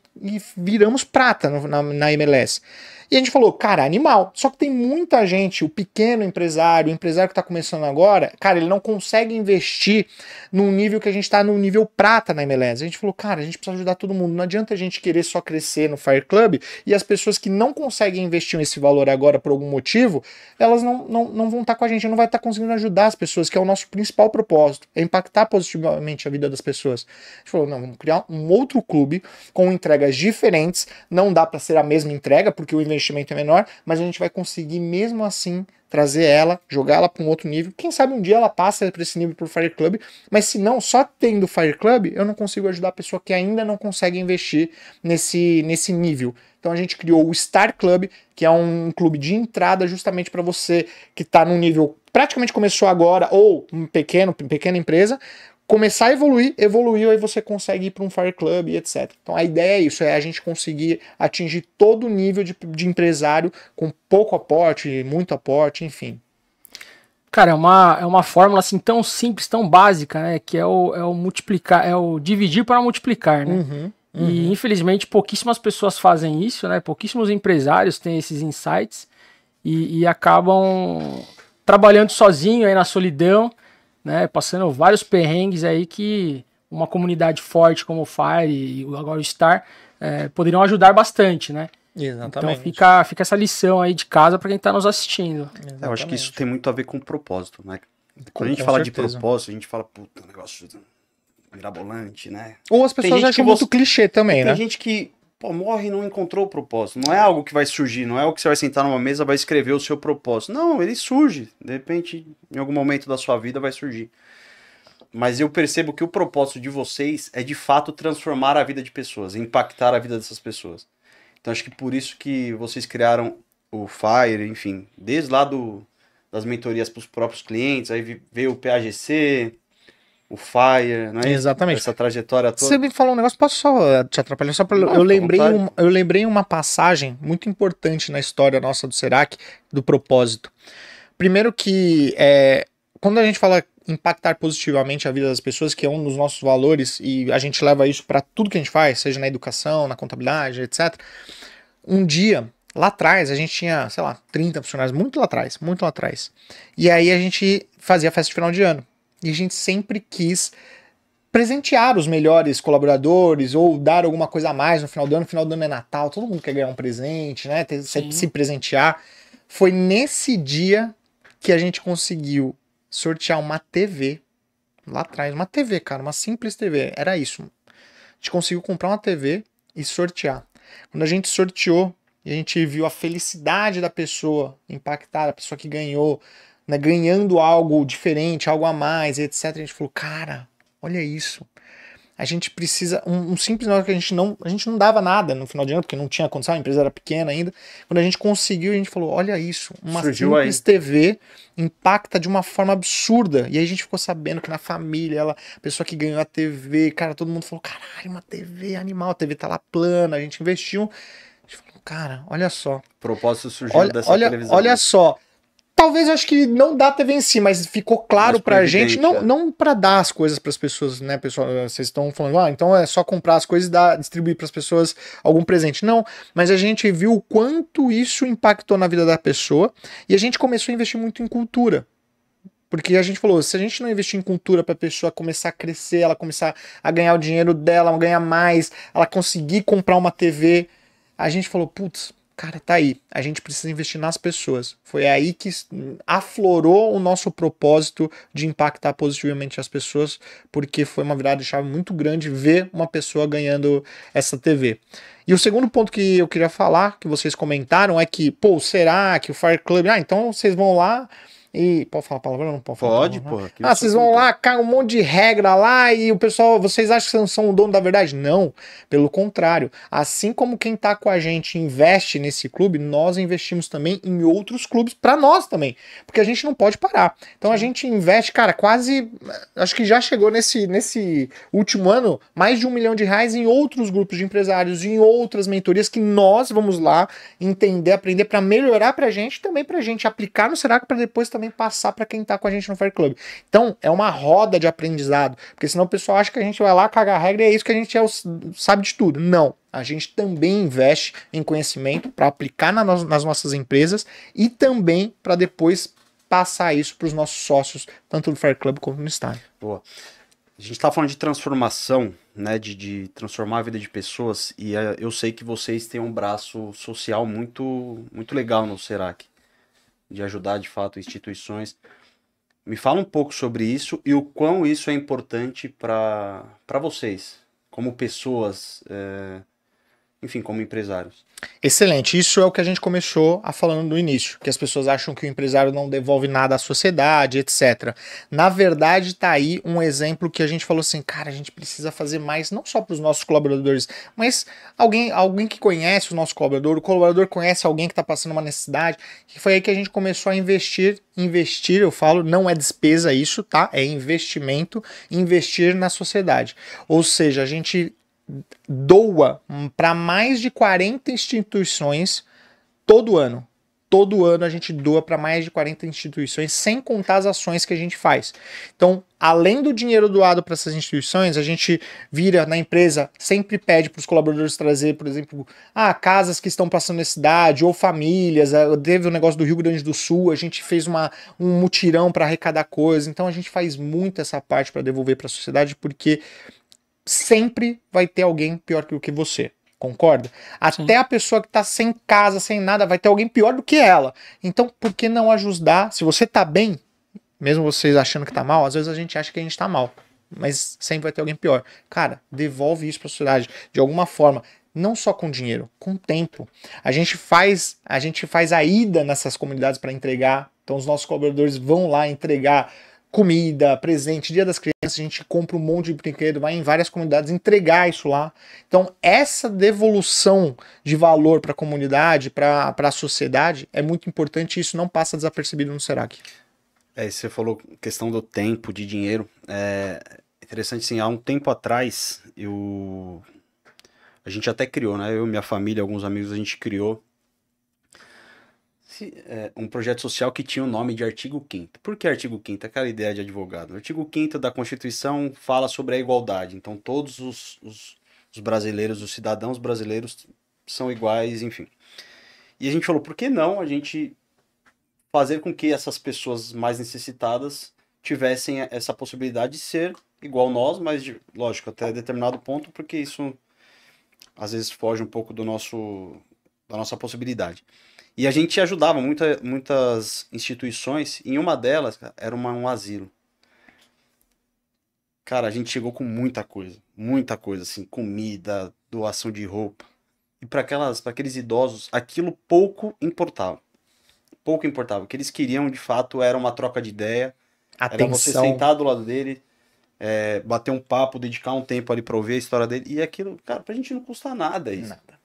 [SPEAKER 2] viramos prata na MLS. E a gente falou, cara, animal. Só que tem muita gente, o pequeno empresário, o empresário que está começando agora, cara, ele não consegue investir num nível que a gente está no nível prata na MLS. A gente falou, cara, a gente precisa ajudar todo mundo. Não adianta a gente querer só crescer no Fire Club e as pessoas que não conseguem investir esse valor agora por algum motivo, elas não vão estar com a gente, não vai estar conseguindo ajudar as pessoas, que é o nosso principal propósito, é impactar positivamente a vida das pessoas. A gente falou, não, vamos criar um outro clube com entregas diferentes, não dá para ser a mesma entrega, porque o investimento investimento é menor, mas a gente vai conseguir mesmo assim trazer ela, jogar ela para um outro nível. Quem sabe um dia ela passa para esse nível por Fire Club, mas se não, só tendo Fire Club, eu não consigo ajudar a pessoa que ainda não consegue investir nesse nível. Então a gente criou o Star Club, que é um clube de entrada justamente para você que está num nível praticamente começou agora, ou pequena empresa, começar a evoluiu, aí você consegue ir para um Fire Club e etc. Então a ideia é isso, é a gente conseguir atingir todo o nível de empresário com pouco aporte, muito aporte, enfim.
[SPEAKER 3] Cara, é uma fórmula assim tão simples, tão básica, né? Que é o multiplicar, é o dividir para multiplicar, né? E infelizmente pouquíssimas pessoas fazem isso, né? Pouquíssimos empresários têm esses insights e acabam trabalhando sozinho aí na solidão, né, passando vários perrengues aí que uma comunidade forte como o Fire e agora o Star poderiam ajudar bastante, né?
[SPEAKER 2] Exatamente.
[SPEAKER 3] Então fica essa lição aí de casa para quem está nos assistindo.
[SPEAKER 1] Eu acho que isso tem muito a ver com propósito, né? Quando a gente fala de propósito, a gente fala, puta, negócio mirabolante, né?
[SPEAKER 2] Ou as pessoas acham muito clichê também, né?
[SPEAKER 1] Tem gente que morre e não encontrou o propósito. Não é algo que vai surgir, não é algo que você vai sentar numa mesa e vai escrever o seu propósito. Não, ele surge. De repente, em algum momento da sua vida vai surgir. Mas eu percebo que o propósito de vocês é de fato transformar a vida de pessoas, impactar a vida dessas pessoas. Então acho que por isso que vocês criaram o Fire, enfim, desde lá das mentorias para os próprios clientes, aí veio o PAGC, o Fire, não é?
[SPEAKER 2] Exatamente.
[SPEAKER 1] Essa trajetória toda.
[SPEAKER 2] Você me falou um negócio, posso só te atrapalhar? Só pra, não, eu lembrei uma passagem muito importante na história nossa do Serac, do propósito. Primeiro que quando a gente fala impactar positivamente a vida das pessoas, que é um dos nossos valores, e a gente leva isso para tudo que a gente faz, seja na educação, na contabilidade, etc. Um dia, lá atrás, a gente tinha, sei lá, 30 funcionários, muito lá atrás. E aí a gente fazia festa de final de ano. E a gente sempre quis presentear os melhores colaboradores ou dar alguma coisa a mais no final do ano. No final do ano é Natal, todo mundo quer ganhar um presente, né? Se presentear. Foi nesse dia que a gente conseguiu sortear uma TV. Lá atrás, uma TV, cara, uma simples TV. Era isso. A gente conseguiu comprar uma TV e sortear. Quando a gente sorteou e a gente viu a felicidade da pessoa impactada, a pessoa que ganhou, né, ganhando algo diferente, algo a mais, etc. A gente falou, cara, olha isso. A gente precisa, um simples negócio que a gente não dava nada no final de ano, porque não tinha condição, a empresa era pequena ainda. Quando a gente conseguiu, a gente falou, olha isso, uma simples TV impacta de uma forma absurda. E aí a gente ficou sabendo que na família, a pessoa que ganhou a TV, cara, todo mundo falou, caralho, uma TV animal, a TV tá lá plana, a gente investiu. A gente falou, cara, olha só. O
[SPEAKER 1] propósito surgiu dessa televisão.
[SPEAKER 2] Olha só. Talvez eu acho que não dá TV em si, mas ficou claro pra gente, não pra dar as coisas pras pessoas, né, pessoal, vocês estão falando, então é só comprar as coisas e distribuir pras pessoas algum presente. Não, mas a gente viu o quanto isso impactou na vida da pessoa e a gente começou a investir muito em cultura. Porque a gente falou, se a gente não investir em cultura pra pessoa começar a crescer, ela começar a ganhar o dinheiro dela, ganhar mais, ela conseguir comprar uma TV, a gente falou, putz, cara, tá aí. A gente precisa investir nas pessoas. Foi aí que aflorou o nosso propósito de impactar positivamente as pessoas, porque foi uma virada de chave muito grande ver uma pessoa ganhando essa TV. E o segundo ponto que eu queria falar, que vocês comentaram, é que, será que o Fire Club... então vocês vão lá... E pode falar palavrão ou não pode falar?
[SPEAKER 1] Pode, pô.
[SPEAKER 2] Vocês vão lá, cagam um monte de regra lá e o pessoal, vocês acham que não são o dono da verdade? Não, pelo contrário. Assim como quem tá com a gente investe nesse clube, nós investimos também em outros clubes para nós também, porque a gente não pode parar. Então a gente investe, cara, quase, acho que já chegou nesse último ano, mais de R$1 milhão em outros grupos de empresários, em outras mentorias que nós vamos lá entender, aprender para melhorar pra gente e também pra gente aplicar no Serac para depois também passar para quem tá com a gente no Fire Club. Então, é uma roda de aprendizado, porque senão o pessoal acha que a gente vai lá cagar a regra e é isso que a gente sabe de tudo. Não, a gente também investe em conhecimento para aplicar nas nossas empresas e também para depois passar isso para os nossos sócios, tanto do Fire Club quanto no Star.
[SPEAKER 1] Boa. A gente tá falando de transformação, né, de transformar a vida de pessoas, e eu sei que vocês têm um braço social muito, muito legal no Serac, de ajudar, de fato, instituições. Me fala um pouco sobre isso e o quão isso é importante para vocês, como pessoas enfim, como empresários.
[SPEAKER 2] Excelente, isso é o que a gente começou a falando no início, que as pessoas acham que o empresário não devolve nada à sociedade, etc. Na verdade, tá aí um exemplo que a gente falou assim, cara, a gente precisa fazer mais, não só para os nossos colaboradores, mas alguém que conhece o nosso colaborador, o colaborador conhece alguém que está passando uma necessidade, que foi aí que a gente começou a investir, eu falo, não é despesa isso, tá? É investimento, investir na sociedade. Ou seja, a gente doa para mais de 40 instituições todo ano. Todo ano a gente doa para mais de 40 instituições, sem contar as ações que a gente faz. Então, além do dinheiro doado para essas instituições, a gente vira na empresa, sempre pede para os colaboradores trazer, por exemplo, casas que estão passando necessidade, ou famílias. Teve o negócio do Rio Grande do Sul, a gente fez um mutirão para arrecadar coisas. Então, a gente faz muito essa parte para devolver para a sociedade, porque sempre vai ter alguém pior do que você, concorda? Até a pessoa que tá sem casa, sem nada, vai ter alguém pior do que ela. Então, por que não ajudar? Se você tá bem, mesmo vocês achando que tá mal, às vezes a gente acha que a gente tá mal, mas sempre vai ter alguém pior. Cara, devolve isso pra sociedade, de alguma forma. Não só com dinheiro, com tempo. A gente faz a ida nessas comunidades para entregar. Então, os nossos colaboradores vão lá entregar comida, presente, Dia das Crianças, a gente compra um monte de brinquedo, vai em várias comunidades entregar isso lá. Então, essa devolução de valor para a comunidade, para a sociedade, é muito importante e isso não passa desapercebido no Serac.
[SPEAKER 1] Você falou questão do tempo, de dinheiro. É interessante, sim, há um tempo atrás, a gente até criou, né? Eu, minha família, alguns amigos, a gente criou um projeto social que tinha o nome de Artigo 5º. Por que Artigo 5º? Aquela ideia de advogado. O Artigo 5º da Constituição fala sobre a igualdade. Então, todos os brasileiros, os cidadãos brasileiros são iguais, enfim. E a gente falou, por que não a gente fazer com que essas pessoas mais necessitadas tivessem essa possibilidade de ser igual nós, mas, lógico, até determinado ponto, porque isso às vezes foge um pouco da nossa possibilidade. E a gente ajudava muitas instituições, e uma delas era um asilo. Cara, a gente chegou com muita coisa, assim, comida, doação de roupa. E para aqueles idosos, aquilo pouco importava. Pouco importava. O que eles queriam, de fato, era uma troca de ideia.
[SPEAKER 2] Atenção.
[SPEAKER 1] Era você sentar do lado dele, bater um papo, dedicar um tempo ali para ouvir a história dele. E aquilo, cara, pra gente não custa nada isso.
[SPEAKER 2] Nada.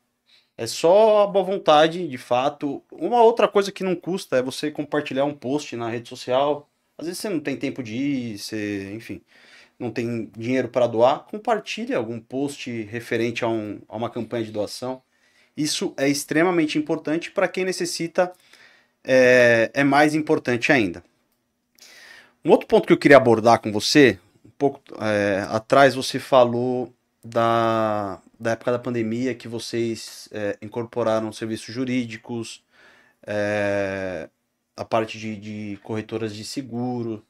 [SPEAKER 1] É só a boa vontade, de fato. Uma outra coisa que não custa é você compartilhar um post na rede social. Às vezes você não tem tempo de ir, enfim, não tem dinheiro para doar. Compartilhe algum post referente a uma campanha de doação. Isso é extremamente importante. Para quem necessita, é mais importante ainda. Um outro ponto que eu queria abordar com você, um pouco atrás você falou da época da pandemia, que vocês incorporaram serviços jurídicos, a parte de corretoras de seguro.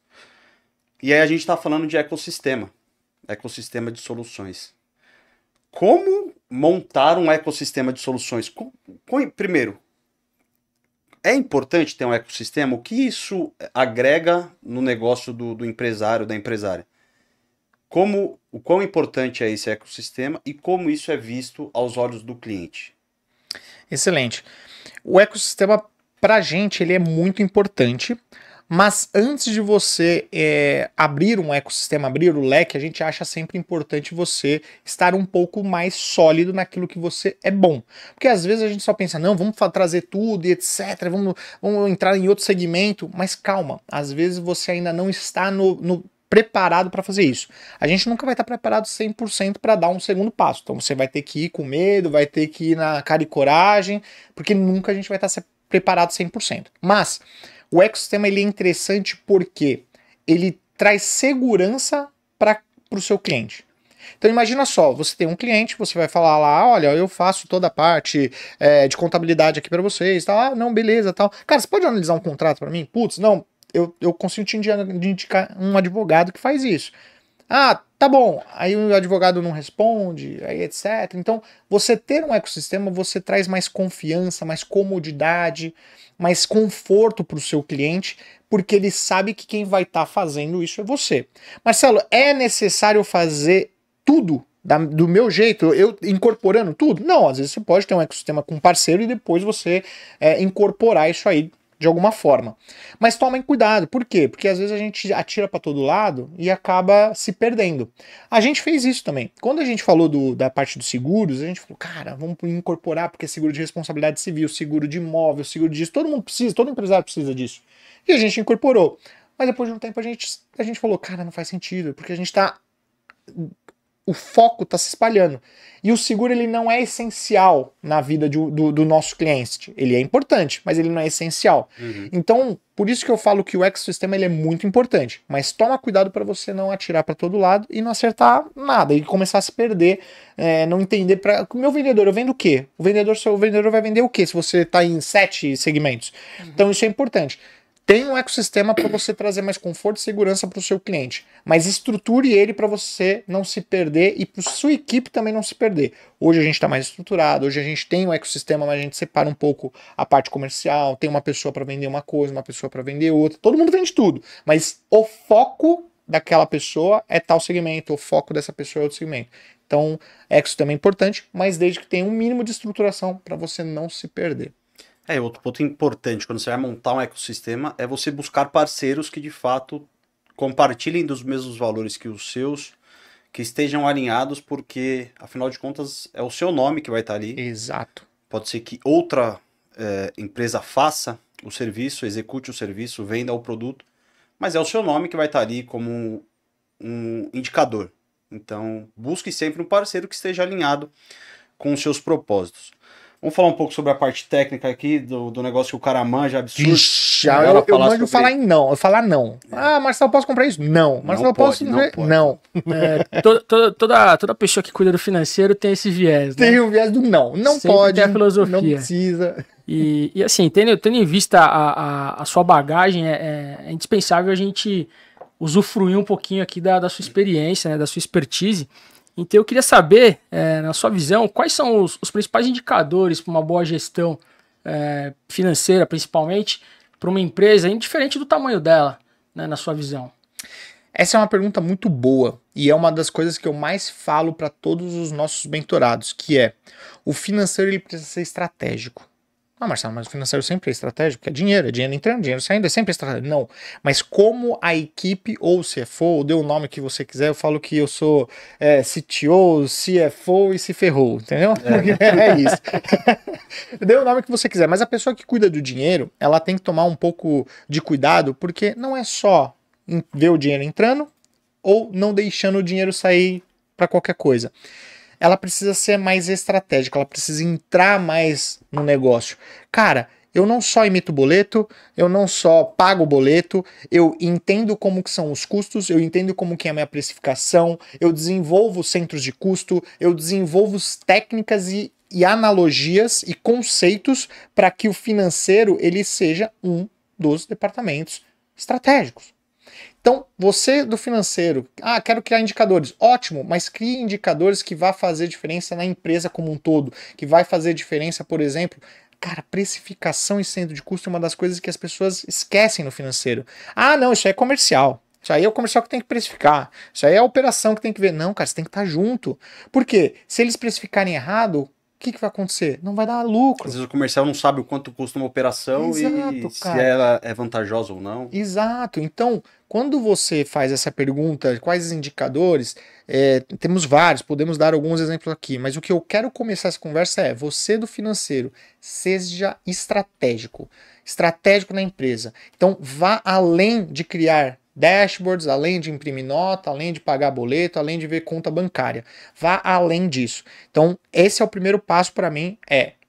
[SPEAKER 1] E aí a gente está falando de ecossistema de soluções. Como montar um ecossistema de soluções? Primeiro, é importante ter um ecossistema? O que isso agrega no negócio do empresário, da empresária? O quão importante é esse ecossistema e como isso é visto aos olhos do cliente?
[SPEAKER 2] Excelente. O ecossistema, para a gente, ele é muito importante, mas antes de você abrir um ecossistema, abrir o leque, a gente acha sempre importante você estar um pouco mais sólido naquilo que você é bom. Porque às vezes a gente só pensa, não, vamos trazer tudo e etc, vamos entrar em outro segmento, mas calma, às vezes você ainda não está preparado para fazer isso. A gente nunca vai estar preparado 100% para dar um segundo passo. Então você vai ter que ir com medo, vai ter que ir na cara e coragem, porque nunca a gente vai estar preparado 100%. Mas o ecossistema ele é interessante porque ele traz segurança para o seu cliente. Então imagina só, você tem um cliente, você vai falar lá, olha, eu faço toda a parte de contabilidade aqui para vocês, tá? Não, beleza, tal. Cara, você pode analisar um contrato para mim? Putz, não, eu consigo te indicar um advogado que faz isso. Ah, tá bom. Aí o advogado não responde, aí etc. Então, você ter um ecossistema, você traz mais confiança, mais comodidade, mais conforto para o seu cliente, porque ele sabe que quem vai estar fazendo isso é você. Marcelo, é necessário fazer tudo do meu jeito, eu incorporando tudo? Não, às vezes você pode ter um ecossistema com um parceiro e depois você incorporar isso aí de alguma forma. Mas tomem cuidado, por quê? Porque às vezes a gente atira para todo lado e acaba se perdendo. A gente fez isso também. Quando a gente falou da parte dos seguros, a gente falou, cara, vamos incorporar, porque é seguro de responsabilidade civil, seguro de imóvel, seguro disso, todo mundo precisa, todo empresário precisa disso. E a gente incorporou. Mas depois de um tempo a gente falou, cara, não faz sentido, porque a gente tá... O foco está se espalhando. E o seguro ele não é essencial na vida do nosso cliente. Ele é importante, mas ele não é essencial.
[SPEAKER 1] Uhum.
[SPEAKER 2] Então, por isso que eu falo que o ecossistema ele é muito importante. Mas toma cuidado para você não atirar para todo lado e não acertar nada. E começar a se perder, não entender. O meu vendedor, eu vendo o quê? O vendedor vai vender o quê se você está em 7 segmentos? Uhum. Então, isso é importante. Tem um ecossistema para você trazer mais conforto e segurança para o seu cliente, mas estruture ele para você não se perder e para sua equipe também não se perder. Hoje a gente está mais estruturado, hoje a gente tem um ecossistema, mas a gente separa um pouco a parte comercial, tem uma pessoa para vender uma coisa, uma pessoa para vender outra, todo mundo vende tudo, mas o foco daquela pessoa é tal segmento, o foco dessa pessoa é outro segmento. Então, ecossistema é importante, mas desde que tenha um mínimo de estruturação para você não se perder.
[SPEAKER 1] Outro ponto importante quando você vai montar um ecossistema é você buscar parceiros que de fato compartilhem dos mesmos valores que os seus, que estejam alinhados, porque afinal de contas é o seu nome que vai estar ali.
[SPEAKER 2] Exato.
[SPEAKER 1] Pode ser que outra empresa faça o serviço, execute o serviço, venda o produto, mas é o seu nome que vai estar ali como um indicador. Então busque sempre um parceiro que esteja alinhado com os seus propósitos. Vamos falar um pouco sobre a parte técnica aqui do negócio que o cara manja, absurdo.
[SPEAKER 2] Eu manjo falar em não. Eu falar não. Ah, Marcelo, posso comprar isso? Não. Marcelo, posso... Não.
[SPEAKER 3] Toda pessoa que cuida do financeiro tem esse viés, né?
[SPEAKER 2] Tem o viés do não. Não
[SPEAKER 3] sempre
[SPEAKER 2] pode.
[SPEAKER 3] Tem a filosofia.
[SPEAKER 2] Não precisa.
[SPEAKER 3] E assim, tendo em vista a sua bagagem, é indispensável a gente usufruir um pouquinho aqui da sua experiência, né, da sua expertise. Então eu queria saber, na sua visão, quais são os principais indicadores para uma boa gestão financeira, principalmente, para uma empresa, indiferente do tamanho dela, né, na sua visão?
[SPEAKER 2] Essa é uma pergunta muito boa e é uma das coisas que eu mais falo para todos os nossos mentorados, que é o financeiro ele precisa ser estratégico. Ah, Marcelo, mas o financeiro sempre é estratégico, porque é dinheiro entrando, dinheiro saindo, é sempre estratégico. Não, mas como a equipe ou CFO, ou dê o nome que você quiser, eu falo que eu sou CTO, CFO e se ferrou, entendeu? É isso. Dê o nome que você quiser, mas a pessoa que cuida do dinheiro, ela tem que tomar um pouco de cuidado, porque não é só ver o dinheiro entrando ou não deixando o dinheiro sair para qualquer coisa. Ela precisa ser mais estratégica, ela precisa entrar mais no negócio. Cara, eu não só emito boleto, eu não só pago o boleto, eu entendo como que são os custos, eu entendo como que é a minha precificação, eu desenvolvo centros de custo, eu desenvolvo técnicas e analogias e conceitos para que o financeiro ele seja um dos departamentos estratégicos. Então, você do financeiro, quero criar indicadores, ótimo, mas crie indicadores que vá fazer diferença na empresa como um todo, que vai fazer diferença, por exemplo, cara, precificação e centro de custo é uma das coisas que as pessoas esquecem no financeiro. Ah, não, isso aí é comercial. Isso aí é o comercial que tem que precificar. Isso aí é a operação que tem que ver. Não, cara, você tem que estar junto. Por quê? Se eles precificarem errado, o que vai acontecer? Não vai dar lucro.
[SPEAKER 1] Às vezes o comercial não sabe o quanto custa uma operação. Exato, se ela é vantajosa ou não.
[SPEAKER 2] Exato. Então, quando você faz essa pergunta, quais os indicadores, temos vários, podemos dar alguns exemplos aqui, mas o que eu quero começar essa conversa é, você do financeiro, seja estratégico na empresa. Então, vá além de criar dashboards, além de imprimir nota, além de pagar boleto, além de ver conta bancária. Vá além disso. Então, esse é o primeiro passo para mim,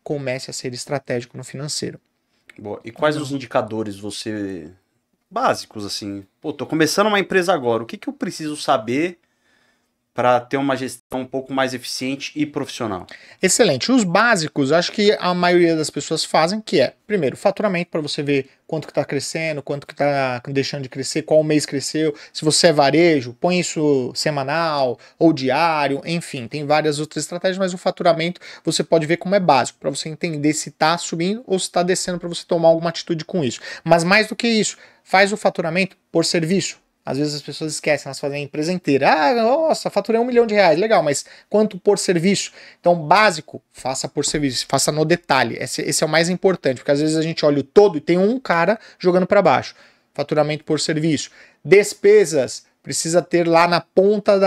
[SPEAKER 2] comece a ser estratégico no financeiro.
[SPEAKER 1] Boa. E quais os indicadores você... básicos, assim? Pô, tô começando uma empresa agora, o que eu preciso saber para ter uma gestão um pouco mais eficiente e profissional?
[SPEAKER 2] Excelente. Os básicos, acho que a maioria das pessoas fazem, que é, primeiro, faturamento, para você ver quanto que está crescendo, quanto que está deixando de crescer, qual mês cresceu. Se você é varejo, põe isso semanal ou diário, enfim, tem várias outras estratégias, mas o faturamento você pode ver como é básico, para você entender se está subindo ou se está descendo, para você tomar alguma atitude com isso. Mas mais do que isso, faz o faturamento por serviço. Às vezes as pessoas esquecem, elas fazem a empresa inteira. Ah, nossa, faturei R$1 milhão, legal, mas quanto por serviço? Então, básico, faça por serviço, faça no detalhe. Esse é o mais importante, porque às vezes a gente olha o todo e tem um cara jogando para baixo. Faturamento por serviço. Despesas, precisa ter lá na ponta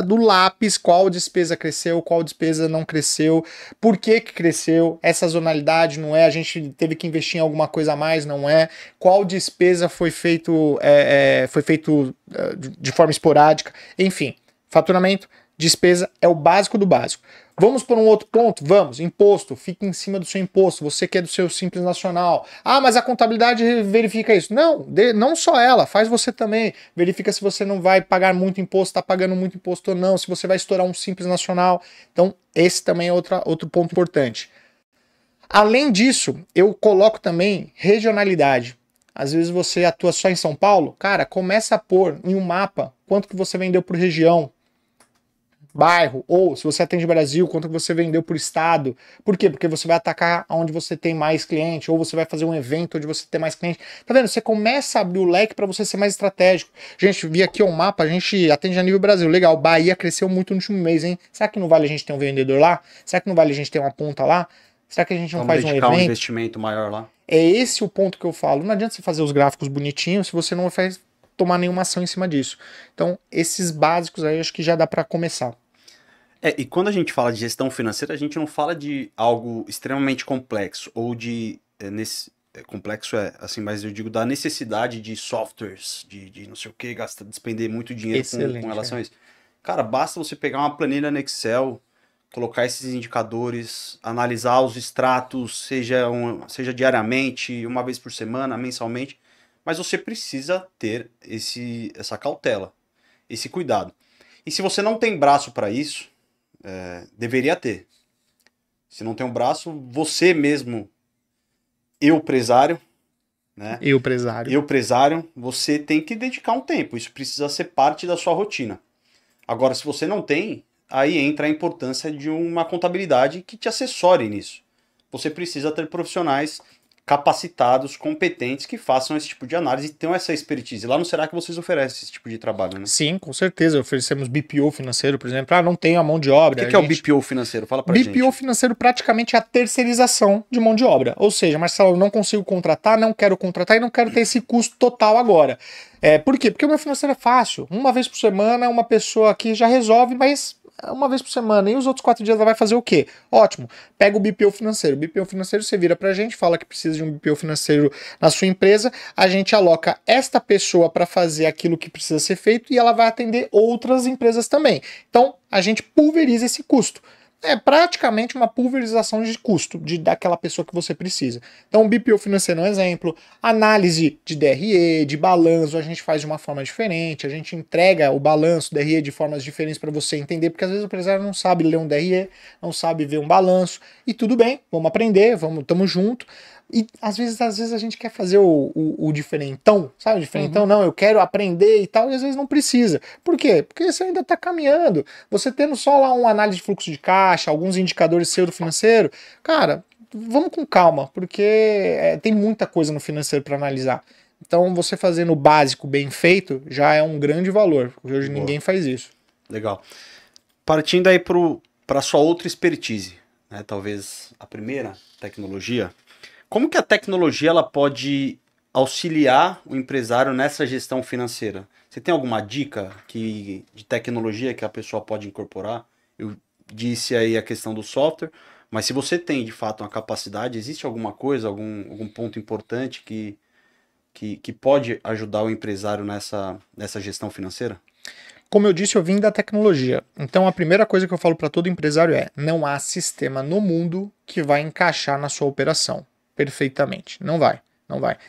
[SPEAKER 2] do lápis qual despesa cresceu, qual despesa não cresceu, por que cresceu, essa sazonalidade não é, a gente teve que investir em alguma coisa a mais, não é, qual despesa foi feito de forma esporádica, enfim, faturamento, despesa é o básico do básico. Vamos por um outro ponto? Vamos. Imposto. Fique em cima do seu imposto. Você que é do seu Simples Nacional. Ah, mas a contabilidade verifica isso. Não, não só ela. Faz você também. Verifica se você não vai pagar muito imposto, está pagando muito imposto ou não. Se você vai estourar um Simples Nacional. Então, esse também é outro ponto importante. Além disso, eu coloco também regionalidade. Às vezes você atua só em São Paulo. Cara, começa a pôr em um mapa quanto que você vendeu por região, bairro, ou se você atende Brasil, quanto você vendeu por estado. Por quê? Porque você vai atacar onde você tem mais cliente, ou você vai fazer um evento onde você tem mais cliente. Tá vendo? Você começa a abrir o leque para você ser mais estratégico. Gente, vi aqui um mapa, a gente atende a nível Brasil. Legal, Bahia cresceu muito no último mês, hein? Será que não vale a gente ter um vendedor lá? Será que não vale a gente ter uma ponta lá? Será que a gente não faz um evento?
[SPEAKER 1] Um investimento maior lá.
[SPEAKER 2] É esse o ponto que eu falo. Não adianta você fazer os gráficos bonitinhos se você não vai tomar nenhuma ação em cima disso. Então, esses básicos aí acho que já dá para começar.
[SPEAKER 1] E quando a gente fala de gestão financeira, a gente não fala de algo extremamente complexo, ou de... complexo assim, mas eu digo da necessidade de softwares, de não sei o que, despender muito dinheiro com relação a isso. Cara, basta você pegar uma planilha no Excel, colocar esses indicadores, analisar os extratos, seja diariamente, uma vez por semana, mensalmente, mas você precisa ter essa cautela, esse cuidado. E se você não tem braço para isso, deveria ter. Se não tem um braço, você mesmo, empresário, né? Empresário, você tem que dedicar um tempo. Isso precisa ser parte da sua rotina. Agora, se você não tem, aí entra a importância de uma contabilidade que te assessore nisso. Você precisa ter profissionais capacitados, competentes, que façam esse tipo de análise e tenham essa expertise. Lá não será que vocês oferecem esse tipo de trabalho, né?
[SPEAKER 2] Sim, com certeza. Oferecemos BPO financeiro, por exemplo. Ah, não tenho a mão de obra.
[SPEAKER 1] O que é o BPO financeiro? Fala pra gente.
[SPEAKER 2] BPO financeiro praticamente é a terceirização de mão de obra. Ou seja, Marcelo, eu não consigo contratar, não quero contratar e não quero ter esse custo total agora. Por quê? Porque o meu financeiro é fácil. Uma vez por semana, uma pessoa aqui já resolve, mas uma vez por semana. E os outros 4 dias ela vai fazer o quê? Ótimo. Pega o BPO financeiro. O BPO financeiro você vira pra gente, fala que precisa de um BPO financeiro na sua empresa, a gente aloca esta pessoa para fazer aquilo que precisa ser feito e ela vai atender outras empresas também. Então, a gente pulveriza esse custo. É praticamente uma pulverização de custo daquela pessoa que você precisa. Então, o BPO financeiro é um exemplo. Análise de DRE, de balanço, a gente faz de uma forma diferente. A gente entrega o balanço, DRE, de formas diferentes para você entender, porque às vezes o empresário não sabe ler um DRE, não sabe ver um balanço. E tudo bem, vamos aprender, tamo junto. E às vezes a gente quer fazer o diferentão, sabe? O diferentão, não, eu quero aprender e tal, e às vezes não precisa. Por quê? Porque você ainda está caminhando. Você tendo só lá uma análise de fluxo de caixa, alguns indicadores pseudo-financeiro, cara, vamos com calma, porque tem muita coisa no financeiro para analisar. Então, você fazendo o básico bem feito já é um grande valor. Hoje ninguém faz isso.
[SPEAKER 1] Legal. Partindo aí para sua outra expertise, né? Talvez a primeira, tecnologia. Como que a tecnologia ela pode auxiliar o empresário nessa gestão financeira? Você tem alguma dica de tecnologia que a pessoa pode incorporar? Eu disse aí a questão do software, mas se você tem de fato uma capacidade, existe alguma coisa, algum ponto importante que pode ajudar o empresário nessa gestão financeira?
[SPEAKER 2] Como eu disse, eu vim da tecnologia. Então a primeira coisa que eu falo para todo empresário é: não há sistema no mundo que vai encaixar na sua operação perfeitamente. Não vai.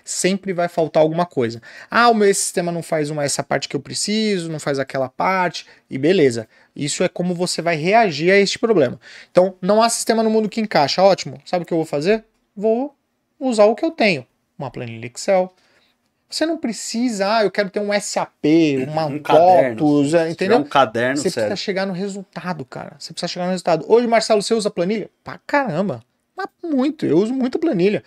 [SPEAKER 2] Sempre vai faltar alguma coisa. Ah, o meu sistema não faz essa parte que eu preciso, não faz aquela parte, e beleza. Isso é como você vai reagir a este problema. Então, não há sistema no mundo que encaixa. Ótimo. Sabe o que eu vou fazer? Vou usar o que eu tenho. Uma planilha Excel. Você não precisa, eu quero ter um SAP, um TOTUS, entendeu?
[SPEAKER 1] Um caderno,
[SPEAKER 2] você precisa chegar no resultado, cara. Você precisa chegar no resultado. Hoje, Marcelo, você usa planilha? Pra caramba. Mas muito, eu uso muita planilha.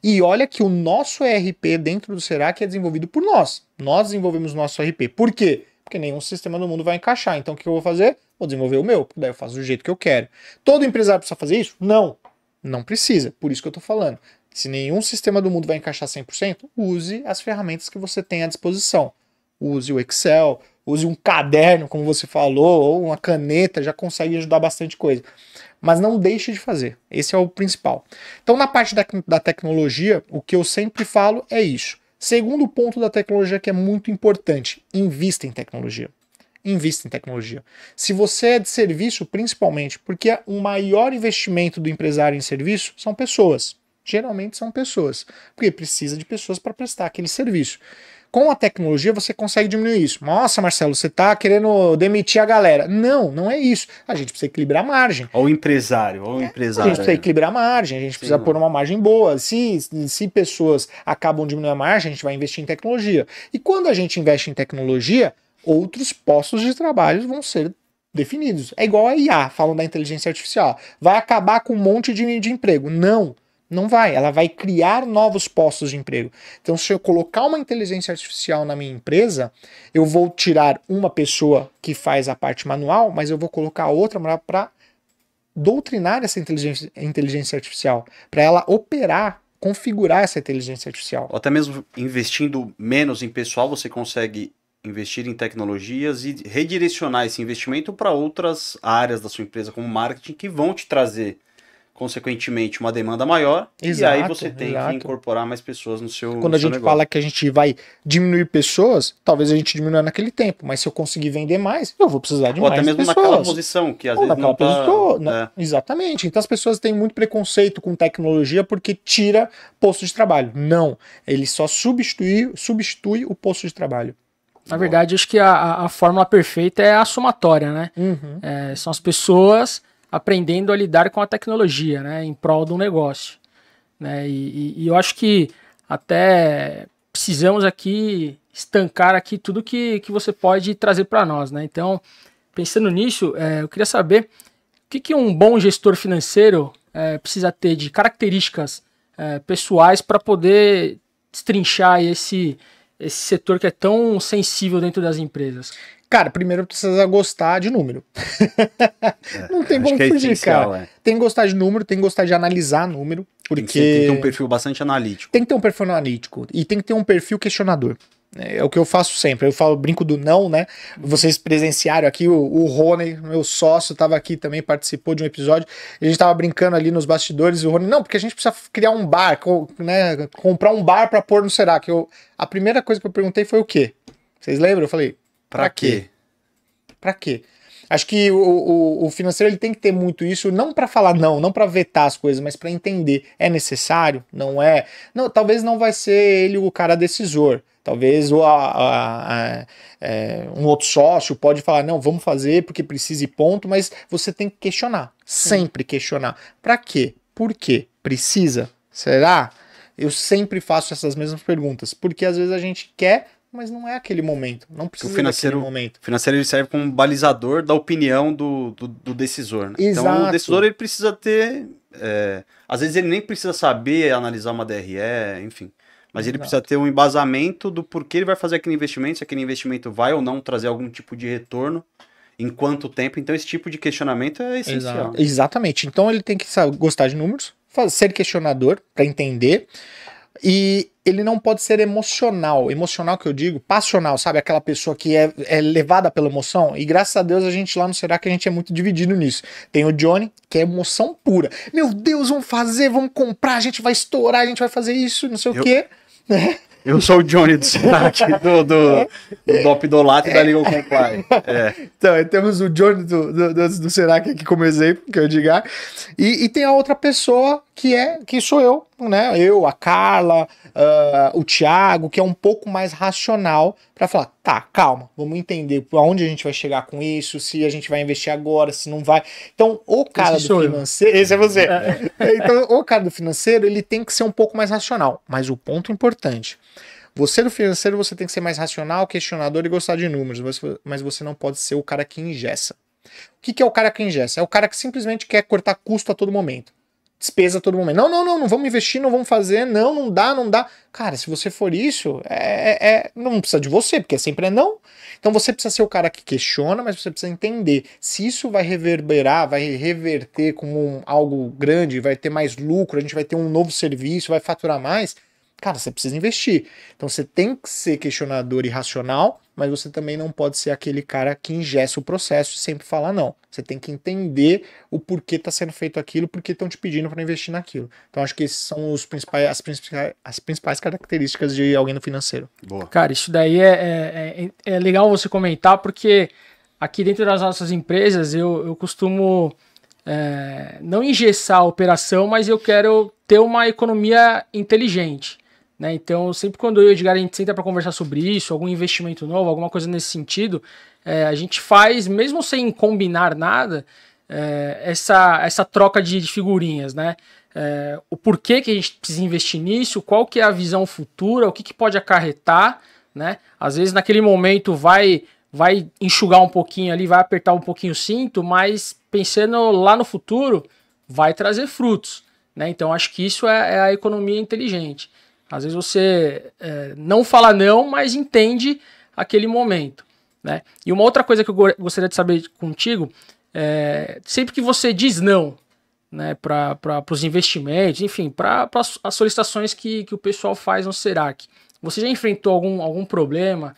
[SPEAKER 2] E olha que o nosso ERP dentro do Serac é desenvolvido por nós. Nós desenvolvemos o nosso ERP. Por quê? Porque nenhum sistema do mundo vai encaixar. Então o que eu vou fazer? Vou desenvolver o meu, porque daí eu faço do jeito que eu quero. Todo empresário precisa fazer isso? Não. Não precisa. Por isso que eu estou falando. Se nenhum sistema do mundo vai encaixar 100%, use as ferramentas que você tem à disposição. Use o Excel, use um caderno, como você falou, ou uma caneta, já consegue ajudar bastante coisa. Mas não deixe de fazer. Esse é o principal. Então, na parte da tecnologia, o que eu sempre falo é isso. Segundo ponto da tecnologia que é muito importante, invista em tecnologia. Invista em tecnologia. Se você é de serviço, principalmente, porque o maior investimento do empresário em serviço são pessoas. Geralmente são pessoas, porque precisa de pessoas para prestar aquele serviço. Com a tecnologia você consegue diminuir isso. Nossa, Marcelo, você está querendo demitir a galera. Não, não é isso. A gente precisa equilibrar a margem.
[SPEAKER 1] Ou o empresário, ou o empresário.
[SPEAKER 2] A gente precisa equilibrar a margem, a gente precisa pôr uma margem boa. Se pessoas acabam diminuindo a margem, a gente vai investir em tecnologia. E quando a gente investe em tecnologia, outros postos de trabalho vão ser definidos. É igual a IA, falam da inteligência artificial. Vai acabar com um monte de emprego. Não. Não vai, ela vai criar novos postos de emprego. Então, se eu colocar uma inteligência artificial na minha empresa, eu vou tirar uma pessoa que faz a parte manual, mas eu vou colocar outra para doutrinar essa inteligência artificial, para ela operar, configurar essa inteligência artificial.
[SPEAKER 1] Ou até mesmo investindo menos em pessoal, você consegue investir em tecnologias e redirecionar esse investimento para outras áreas da sua empresa, como marketing, que vão te trazer consequentemente uma demanda maior,
[SPEAKER 2] exato,
[SPEAKER 1] e aí você tem que incorporar mais pessoas no seu
[SPEAKER 2] Quando a gente fala que a gente vai diminuir pessoas, talvez a gente diminua naquele tempo, mas se eu conseguir vender mais, eu vou precisar de mais pessoas. Ou até mesmo
[SPEAKER 1] naquela posição, que às vezes não tá...
[SPEAKER 2] Exatamente. Então as pessoas têm muito preconceito com tecnologia porque tira posto de trabalho. Não, ele só substitui o posto de trabalho.
[SPEAKER 3] Na verdade, acho que a fórmula perfeita é a somatória, né?
[SPEAKER 2] Uhum.
[SPEAKER 3] São as pessoas aprendendo a lidar com a tecnologia, né, em prol do negócio, né, e eu acho que até precisamos aqui estancar aqui tudo que você pode trazer para nós, né, então, pensando nisso, eu queria saber o que um bom gestor financeiro precisa ter de características pessoais para poder destrinchar esse setor que é tão sensível dentro das empresas.
[SPEAKER 2] Cara, primeiro precisa gostar de número. Não tem como fugir, cara. Tem que gostar de número, tem que gostar de analisar número. Porque
[SPEAKER 1] tem que ter um perfil bastante analítico.
[SPEAKER 2] Tem que ter um perfil analítico e tem que ter um perfil questionador. É o que eu faço sempre. Eu brinco do não, né? Vocês presenciaram aqui, o Rony, meu sócio, estava aqui também, participou de um episódio. A gente estava brincando ali nos bastidores. E o Rony, não, porque a gente precisa criar um bar, né? Comprar um bar para pôr no Serac. A primeira coisa que eu perguntei foi o quê? Vocês lembram? Eu falei, pra quê? Pra quê? Acho que o financeiro ele tem que ter muito isso, não para falar não para vetar as coisas, mas para entender. É necessário? Não é? Não, talvez não vai ser ele o cara decisor. Talvez um outro sócio pode falar, não, vamos fazer porque precisa e ponto, mas você tem que questionar, sempre questionar. Para quê? Por quê? Precisa? Será? Eu sempre faço essas mesmas perguntas, porque às vezes a gente quer, mas não é aquele momento, não precisa daquele momento.
[SPEAKER 1] O financeiro ele serve como balizador da opinião do decisor. Né?
[SPEAKER 2] Exato.
[SPEAKER 1] Então o decisor ele precisa ter, às vezes ele nem precisa saber analisar uma DRE, enfim. Mas ele precisa ter um embasamento do porquê ele vai fazer aquele investimento, se aquele investimento vai ou não trazer algum tipo de retorno, em quanto tempo. Então esse tipo de questionamento é essencial.
[SPEAKER 2] Exatamente. Então ele tem que gostar de números, ser questionador para entender, e ele não pode ser emocional. Emocional que eu digo, passional, sabe? Aquela pessoa que é levada pela emoção. E graças a Deus a gente lá no Serac a gente é muito dividido nisso. Tem o Johnny, que é emoção pura. Meu Deus, vamos fazer, vamos comprar, a gente vai estourar, a gente vai fazer isso, não sei o quê.
[SPEAKER 1] Eu sou o Johnny do Serac, do Dop Dolato e da Legal Comply.
[SPEAKER 2] Então, temos o Johnny do Serac aqui como exemplo, que é o Edgar. E tem a outra pessoa que sou eu, né? Eu, a Carla, o Thiago, que é um pouco mais racional para falar, tá, calma, vamos entender aonde a gente vai chegar com isso, se a gente vai investir agora, se não vai. Então, o cara do financeiro... Esse é você. Então, o cara do financeiro, ele tem que ser um pouco mais racional. Mas o ponto importante... Você do financeiro, você tem que ser mais racional, questionador e gostar de números, mas você não pode ser o cara que engessa. O que é o cara que engessa? É o cara que simplesmente quer cortar custo a todo momento. despesa a todo momento. Não vamos investir, não vamos fazer, não dá. Cara, se você for isso, não precisa de você, porque sempre é não. Então você precisa ser o cara que questiona, mas você precisa entender se isso vai reverberar, vai reverter como algo grande, vai ter mais lucro, a gente vai ter um novo serviço, vai faturar mais. Cara, você precisa investir. Então você tem que ser questionador e racional, mas você também não pode ser aquele cara que engessa o processo e sempre fala não. Você tem que entender o porquê está sendo feito aquilo, porque estão te pedindo para investir naquilo. Então acho que esses são as principais características de alguém no financeiro.
[SPEAKER 3] Boa. Cara, isso daí é legal você comentar, porque aqui dentro das nossas empresas eu costumo não engessar a operação, mas eu quero ter uma economia inteligente. Né? Então, sempre quando eu e o Edgar a gente senta para conversar sobre isso, algum investimento novo, alguma coisa nesse sentido, a gente faz, mesmo sem combinar nada, essa troca de figurinhas, né? O porquê que a gente precisa investir nisso, qual que é a visão futura, o que pode acarretar, né? Às vezes naquele momento vai enxugar um pouquinho ali, vai apertar um pouquinho o cinto, mas pensando lá no futuro, vai trazer frutos, né? Então acho que isso é a economia inteligente. Às vezes você não fala não, mas entende aquele momento, né? E uma outra coisa que eu gostaria de saber contigo, sempre que você diz não, né, para os investimentos, enfim, para as solicitações que o pessoal faz no Serac, você já enfrentou algum problema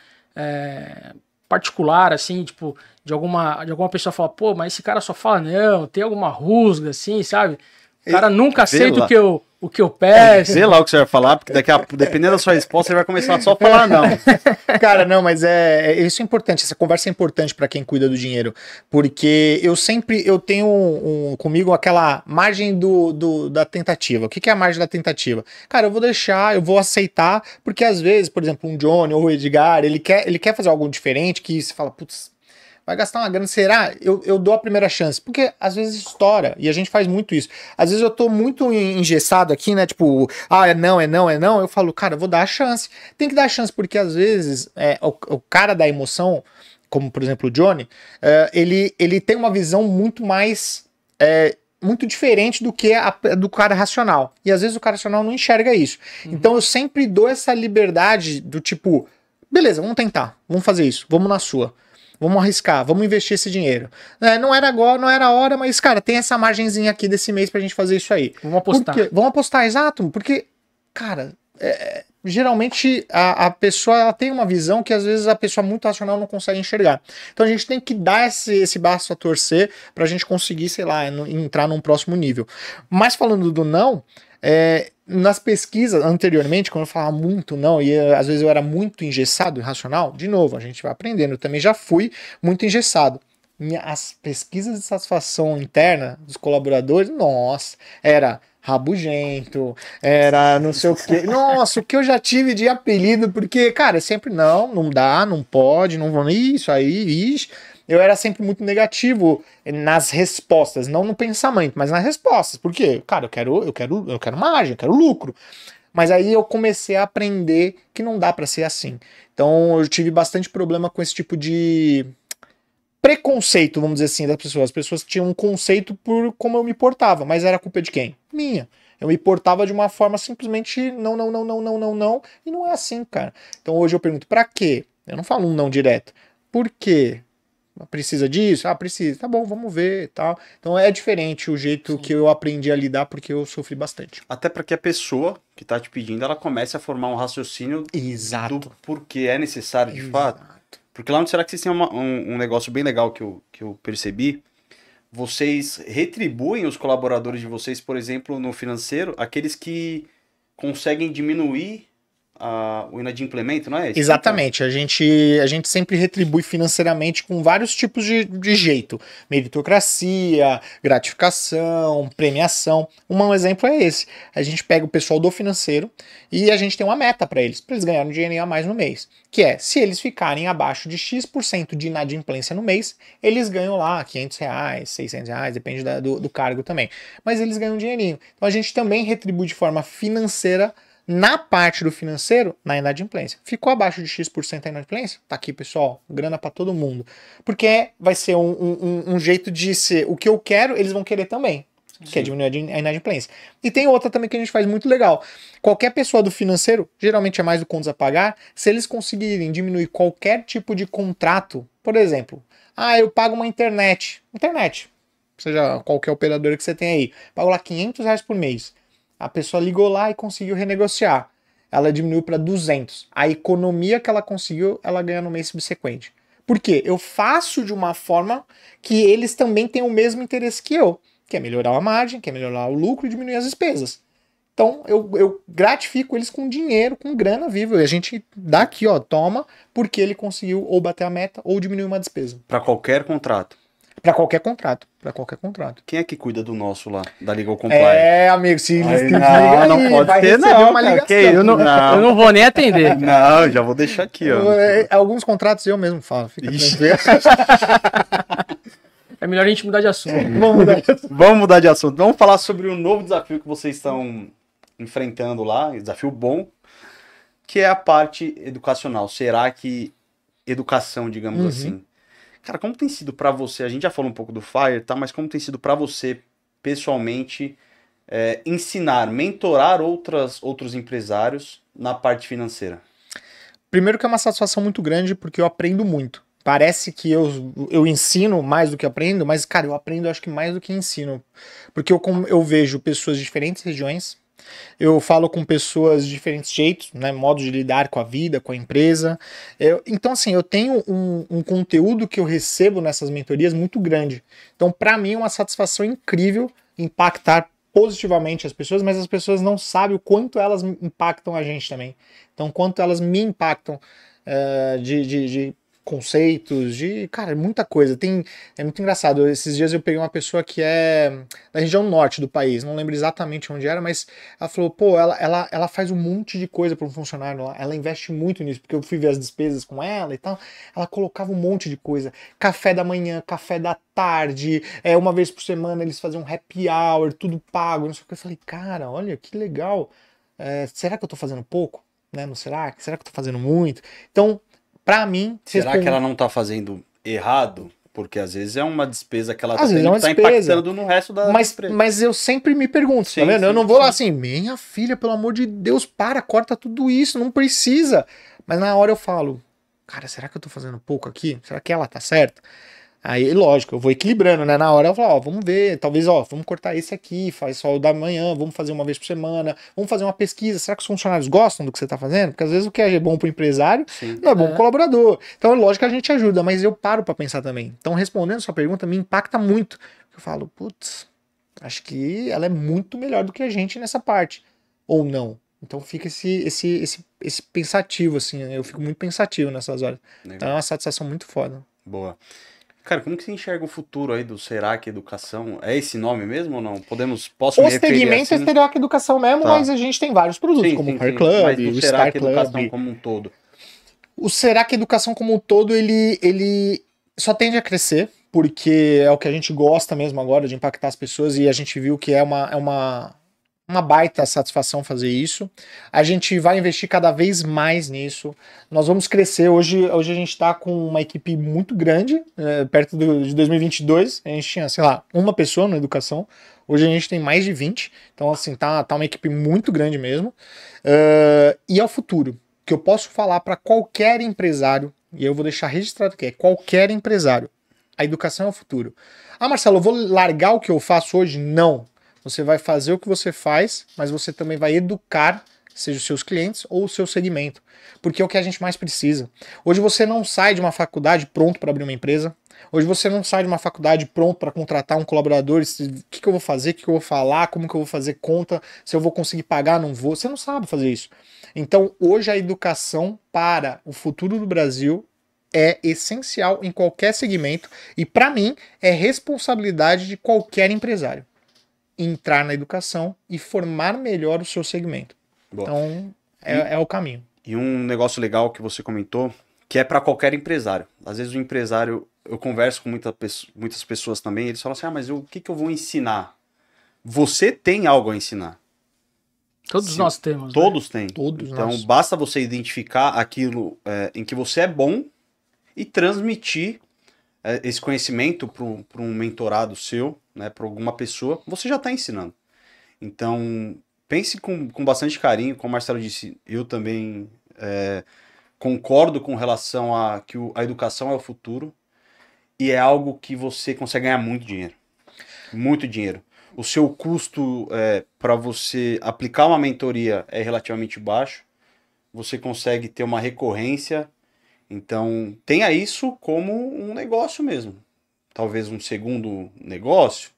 [SPEAKER 3] particular, assim, tipo, de alguma pessoa falar, pô, mas esse cara só fala não, tem alguma rusga, assim, sabe? O cara nunca aceita o que eu peço.
[SPEAKER 1] Sei lá o que você vai falar, porque dependendo da sua resposta, você vai começar só a falar não.
[SPEAKER 2] Cara, não, mas isso é importante, essa conversa é importante para quem cuida do dinheiro, porque eu tenho comigo aquela margem da tentativa. O que é a margem da tentativa? Cara, eu vou aceitar, porque às vezes, por exemplo, um Johnny ou o Edgar, ele quer fazer algo diferente, que você fala, putz, vai gastar uma grana, será? Eu dou a primeira chance, porque às vezes estoura, e a gente faz muito isso. Às vezes eu tô muito engessado aqui, né, tipo, é não, eu falo, cara, eu vou dar a chance. Tem que dar a chance, porque às vezes o cara da emoção, como por exemplo o Johnny, ele tem uma visão muito mais... muito diferente do que do cara racional. E às vezes o cara racional não enxerga isso. Então eu sempre dou essa liberdade do tipo, beleza, vamos tentar, vamos fazer isso, vamos na sua. Vamos arriscar, vamos investir esse dinheiro. Não era agora, não era a hora, mas, cara, tem essa margenzinha aqui desse mês pra gente fazer isso aí.
[SPEAKER 3] Vamos apostar.
[SPEAKER 2] Vamos apostar, exato. Porque, cara, geralmente a pessoa ela tem uma visão que às vezes a pessoa muito racional não consegue enxergar. Então a gente tem que dar esse braço a torcer pra gente conseguir, sei lá, entrar num próximo nível. Mas falando do não... nas pesquisas anteriormente, quando eu falava muito não, e às vezes eu era muito engessado, irracional, de novo, a gente vai aprendendo, eu também já fui muito engessado. As pesquisas de satisfação interna dos colaboradores, nossa, era rabugento, era não sei o que, nossa, o que eu já tive de apelido, porque, cara, sempre não dá, não pode, não vão, isso aí, ixi. Eu era sempre muito negativo nas respostas, não no pensamento, mas nas respostas. Por quê? Cara, eu quero margem, eu quero lucro. Mas aí eu comecei a aprender que não dá para ser assim. Então eu tive bastante problema com esse tipo de preconceito, vamos dizer assim, das pessoas. As pessoas tinham um conceito por como eu me portava, mas era culpa de quem? Minha. Eu me portava de uma forma simplesmente não, e não é assim, cara. Então hoje eu pergunto, pra quê? Eu não falo um não direto. Por quê? Precisa disso? Precisa. Tá bom, vamos ver e tal. Então é diferente o jeito que eu aprendi a lidar, porque eu sofri bastante.
[SPEAKER 1] Até para que a pessoa que tá te pedindo, ela comece a formar um raciocínio do porquê é necessário de fato. Porque lá no Será que vocês têm um negócio bem legal que eu percebi. Vocês retribuem os colaboradores de vocês, por exemplo, no financeiro, aqueles que conseguem diminuir o inadimplemento, não é?
[SPEAKER 2] Exatamente, a gente sempre retribui financeiramente com vários tipos de jeito, meritocracia, gratificação, premiação. Um exemplo é esse, a gente pega o pessoal do financeiro e a gente tem uma meta para eles ganharem um dinheirinho a mais no mês, que é, se eles ficarem abaixo de X% de inadimplência no mês, eles ganham lá R$500, R$600, depende do cargo também, mas eles ganham um dinheirinho. Então a gente também retribui de forma financeira na parte do financeiro, na inadimplência. Ficou abaixo de X% a inadimplência? Tá aqui, pessoal. Grana pra todo mundo. Porque vai ser um jeito de ser o que eu quero, eles vão querer também. que é diminuir a inadimplência. E tem outra também que a gente faz muito legal. Qualquer pessoa do financeiro, geralmente é mais do contas a pagar, se eles conseguirem diminuir qualquer tipo de contrato, por exemplo, eu pago uma internet, seja qualquer operadora que você tem aí, pago lá R$500 por mês. A pessoa ligou lá e conseguiu renegociar. Ela diminuiu para 200. A economia que ela conseguiu, ela ganha no mês subsequente. Por quê? Eu faço de uma forma que eles também têm o mesmo interesse que eu, que é melhorar a margem, que é melhorar o lucro e diminuir as despesas. Então, eu gratifico eles com dinheiro, com grana viva. E a gente dá aqui, ó, toma, porque ele conseguiu ou bater a meta ou diminuir uma despesa.
[SPEAKER 1] Para qualquer contrato.
[SPEAKER 2] Para qualquer contrato. Para qualquer contrato.
[SPEAKER 1] Quem é que cuida do nosso lá, da Legal Compliance?
[SPEAKER 2] Amigo, se
[SPEAKER 1] não pode ter, não.
[SPEAKER 2] Uma ligação.
[SPEAKER 3] Eu não vou nem atender.
[SPEAKER 1] Não, já vou deixar aqui, ó.
[SPEAKER 2] Alguns contratos eu mesmo falo. Fica tranquilo.
[SPEAKER 3] É melhor a gente mudar de assunto.
[SPEAKER 1] Vamos mudar de assunto. Vamos falar sobre um novo desafio que vocês estão enfrentando lá, desafio bom, que é a parte educacional. Será que educação, digamos assim. Cara, como tem sido pra você, a gente já falou um pouco do FIRE, tá? Mas como tem sido pra você, pessoalmente, ensinar, mentorar outros empresários na parte financeira?
[SPEAKER 2] Primeiro que é uma satisfação muito grande, porque eu aprendo muito. Parece que eu ensino mais do que aprendo, mas, cara, eu aprendo acho que mais do que ensino. Porque eu vejo pessoas de diferentes regiões, eu falo com pessoas de diferentes jeitos, né, modos de lidar com a vida, com a empresa. Então, assim, eu tenho um conteúdo que eu recebo nessas mentorias muito grande. Então, para mim, é uma satisfação incrível impactar positivamente as pessoas, mas as pessoas não sabem o quanto elas impactam a gente também. Então, quanto elas me impactam de conceitos, cara, muita coisa. É muito engraçado. Esses dias eu peguei uma pessoa que é da região norte do país, não lembro exatamente onde era, mas ela falou, pô, ela faz um monte de coisa para um funcionário lá, ela investe muito nisso, porque eu fui ver as despesas com ela e tal, ela colocava um monte de coisa, café da manhã, café da tarde, uma vez por semana eles faziam um happy hour, tudo pago, não sei o que. Eu falei, cara, olha, que legal, será que eu tô fazendo pouco? Né, no Será que eu tô fazendo muito? Então, pra mim...
[SPEAKER 1] Será que ela não tá fazendo errado? Porque às vezes é uma despesa que ela tá tendo que tá impactando no resto da empresa.
[SPEAKER 2] Mas eu sempre me pergunto, tá vendo? Eu não vou lá assim, minha filha, pelo amor de Deus, corta tudo isso, não precisa. Mas na hora eu falo, cara, será que eu tô fazendo pouco aqui? Será que ela tá certa? Aí, lógico, eu vou equilibrando, né? Na hora eu falo, vamos ver, talvez, vamos cortar esse aqui, faz só o da manhã, vamos fazer uma vez por semana, vamos fazer uma pesquisa, será que os funcionários gostam do que você tá fazendo? Porque às vezes o que é bom pro empresário não é bom pro colaborador. Então, lógico que a gente ajuda, mas eu paro pra pensar também. Então, respondendo a sua pergunta, me impacta muito. Eu falo, putz, acho que ela é muito melhor do que a gente nessa parte. Ou não. Então fica esse pensativo, assim, eu fico muito pensativo nessas horas. Legal. Então é uma satisfação muito foda.
[SPEAKER 1] Boa. Cara, como que você enxerga o futuro aí do Serac Educação? É esse nome mesmo ou não? Posso me referir
[SPEAKER 2] segmento
[SPEAKER 1] assim?
[SPEAKER 2] é Serac Educação mesmo, tá. Mas a gente tem vários produtos, como o Hair Club,
[SPEAKER 1] mas
[SPEAKER 2] o
[SPEAKER 1] Serac
[SPEAKER 2] Star Club.
[SPEAKER 1] Educação como um todo?
[SPEAKER 2] O Serac Educação como um todo, ele só tende a crescer, porque é o que a gente gosta mesmo agora, de impactar as pessoas, e a gente viu que é uma baita satisfação fazer isso. A gente vai investir cada vez mais nisso. Nós vamos crescer. Hoje a gente está com uma equipe muito grande, perto de 2022. A gente tinha, sei lá, uma pessoa na educação. Hoje a gente tem mais de 20. Então, assim, tá uma equipe muito grande mesmo. E é o futuro, que eu posso falar para qualquer empresário, e eu vou deixar registrado aqui, é qualquer empresário. A educação é o futuro. Marcelo, eu vou largar o que eu faço hoje? Não. Você vai fazer o que você faz, mas você também vai educar, seja os seus clientes ou o seu segmento. Porque é o que a gente mais precisa. Hoje você não sai de uma faculdade pronto para abrir uma empresa. Hoje você não sai de uma faculdade pronto para contratar um colaborador. O que eu vou fazer, o que eu vou falar, como que eu vou fazer conta, se eu vou conseguir pagar, não vou. Você não sabe fazer isso. Então hoje a educação para o futuro do Brasil é essencial em qualquer segmento. E para mim é responsabilidade de qualquer empresário entrar na educação e formar melhor o seu segmento. Boa. Então, é o caminho.
[SPEAKER 1] E um negócio legal que você comentou, que é para qualquer empresário. Às vezes o empresário, eu converso com muitas pessoas também, eles falam assim, mas o que eu vou ensinar? Você tem algo a ensinar.
[SPEAKER 3] Todos nós temos.
[SPEAKER 1] Todos têm.
[SPEAKER 2] Todos
[SPEAKER 1] então,
[SPEAKER 2] nós.
[SPEAKER 1] Basta você identificar aquilo em que você é bom e transmitir esse conhecimento para um mentorado seu, né, para alguma pessoa, você já está ensinando. Então, pense com bastante carinho, como o Marcelo disse, eu também concordo com relação a que a educação é o futuro e é algo que você consegue ganhar muito dinheiro. Muito dinheiro. O seu custo para você aplicar uma mentoria é relativamente baixo, você consegue ter uma recorrência, então tenha isso como um negócio mesmo. Talvez um segundo negócio,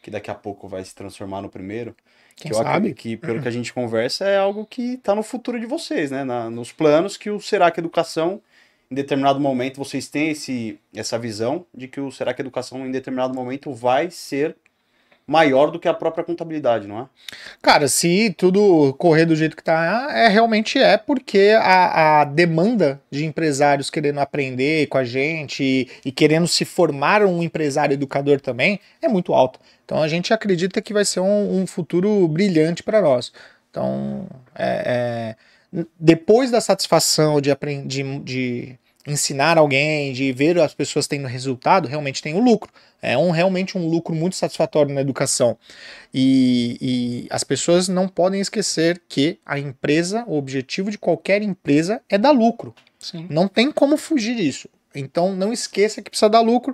[SPEAKER 1] que daqui a pouco vai se transformar no primeiro.
[SPEAKER 2] Quem sabe?
[SPEAKER 1] Que pelo que a gente conversa é algo que está no futuro de vocês, né? Nos planos que o Serac Educação, em determinado momento, vocês têm essa visão de que o Serac Educação, em determinado momento, vai ser maior do que a própria contabilidade, não é?
[SPEAKER 2] Cara, se tudo correr do jeito que tá, realmente porque a demanda de empresários querendo aprender com a gente e querendo se formar um empresário educador também é muito alta. Então a gente acredita que vai ser um futuro brilhante para nós. Então, depois da satisfação de ensinar alguém, de ver as pessoas tendo resultado, realmente tem o lucro. Realmente um lucro muito satisfatório na educação. E as pessoas não podem esquecer que a empresa, o objetivo de qualquer empresa é dar lucro.
[SPEAKER 3] Sim.
[SPEAKER 2] Não tem como fugir disso. Então não esqueça que precisa dar lucro.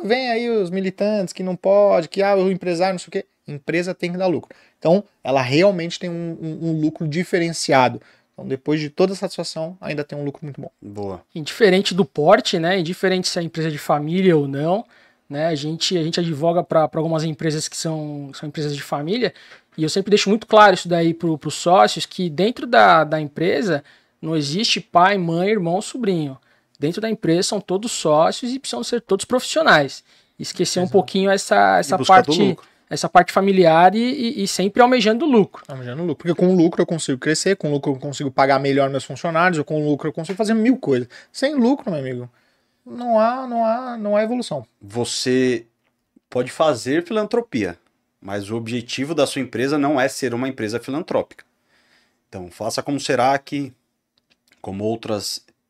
[SPEAKER 2] Vem aí os militantes que não pode, que o empresário não sei o quê. Empresa tem que dar lucro. Então ela realmente tem um lucro diferenciado. Então, depois de toda a satisfação, ainda tem um lucro muito bom.
[SPEAKER 1] Boa.
[SPEAKER 3] Indiferente do porte, né? Indiferente se é empresa de família ou não, né? A gente advoga para algumas empresas que são empresas de família, e eu sempre deixo muito claro isso daí para os sócios, que dentro da empresa não existe pai, mãe, irmão, sobrinho. Dentro da empresa são todos sócios e precisam ser todos profissionais. Esquecer um pouquinho essa parte familiar e sempre almejando lucro.
[SPEAKER 2] Almejando lucro. Porque com o lucro eu consigo crescer, com o lucro eu consigo pagar melhor meus funcionários, ou com o lucro eu consigo fazer 1000 coisas. Sem lucro, meu amigo, não há evolução.
[SPEAKER 1] Você pode fazer filantropia, mas o objetivo da sua empresa não é ser uma empresa filantrópica. Então, faça como Serac, como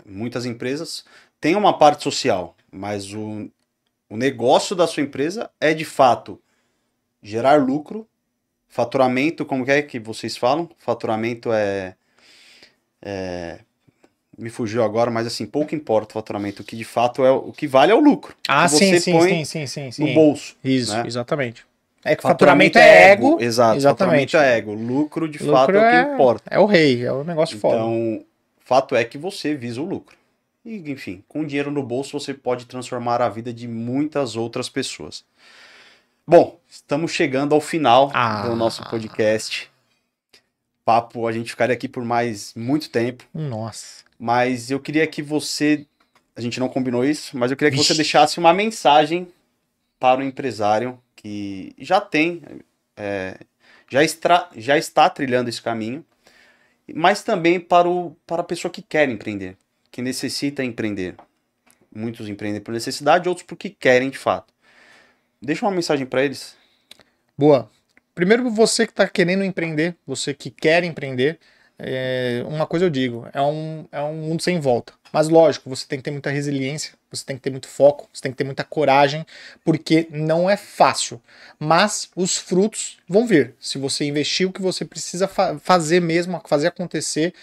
[SPEAKER 1] muitas empresas, tem uma parte social, mas o negócio da sua empresa é, de fato, gerar lucro, faturamento, como é que vocês falam? Faturamento me fugiu agora, mas assim, pouco importa o faturamento, o que de fato o que vale é o lucro. Que você põe no bolso.
[SPEAKER 2] Isso,
[SPEAKER 1] né?
[SPEAKER 2] Exatamente. É que faturamento é ego.
[SPEAKER 1] Exato,
[SPEAKER 2] exatamente.
[SPEAKER 1] Faturamento é ego. Lucro, de fato, é o que importa.
[SPEAKER 2] É o rei, é o negócio foda.
[SPEAKER 1] Então, fato é que você visa o lucro. E, enfim, com dinheiro no bolso, você pode transformar a vida de muitas outras pessoas. Bom, estamos chegando ao final do nosso podcast. Papo, a gente ficaria aqui por mais muito tempo.
[SPEAKER 2] Nossa.
[SPEAKER 1] Mas eu queria que você... A gente não combinou isso, mas eu queria que você deixasse uma mensagem para o empresário que já tem... já está trilhando esse caminho, mas também para a pessoa que quer empreender, que necessita empreender. Muitos empreendem por necessidade, outros porque querem de fato. Deixa uma mensagem para eles.
[SPEAKER 2] Boa. Primeiro, você que está querendo empreender, você que quer empreender, uma coisa eu digo, é um mundo sem volta. Mas lógico, você tem que ter muita resiliência, você tem que ter muito foco, você tem que ter muita coragem, porque não é fácil. Mas os frutos vão vir. Se você investir o que você precisa fazer mesmo, fazer acontecer,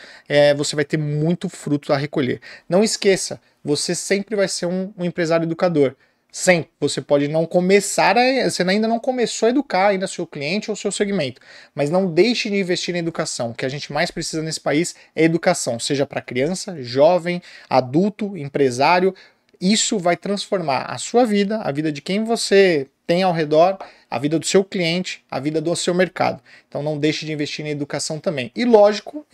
[SPEAKER 2] você vai ter muito fruto a recolher. Não esqueça, você sempre vai ser um empresário educador. Sempre. Você pode não começar, você ainda não começou a educar ainda seu cliente ou seu segmento, mas não deixe de investir em educação. O que a gente mais precisa nesse país é educação, seja para criança, jovem, adulto, empresário. Isso vai transformar a sua vida, a vida de quem você tem ao redor, a vida do seu cliente, a vida do seu mercado. Então não deixe de investir em educação também. E lógico,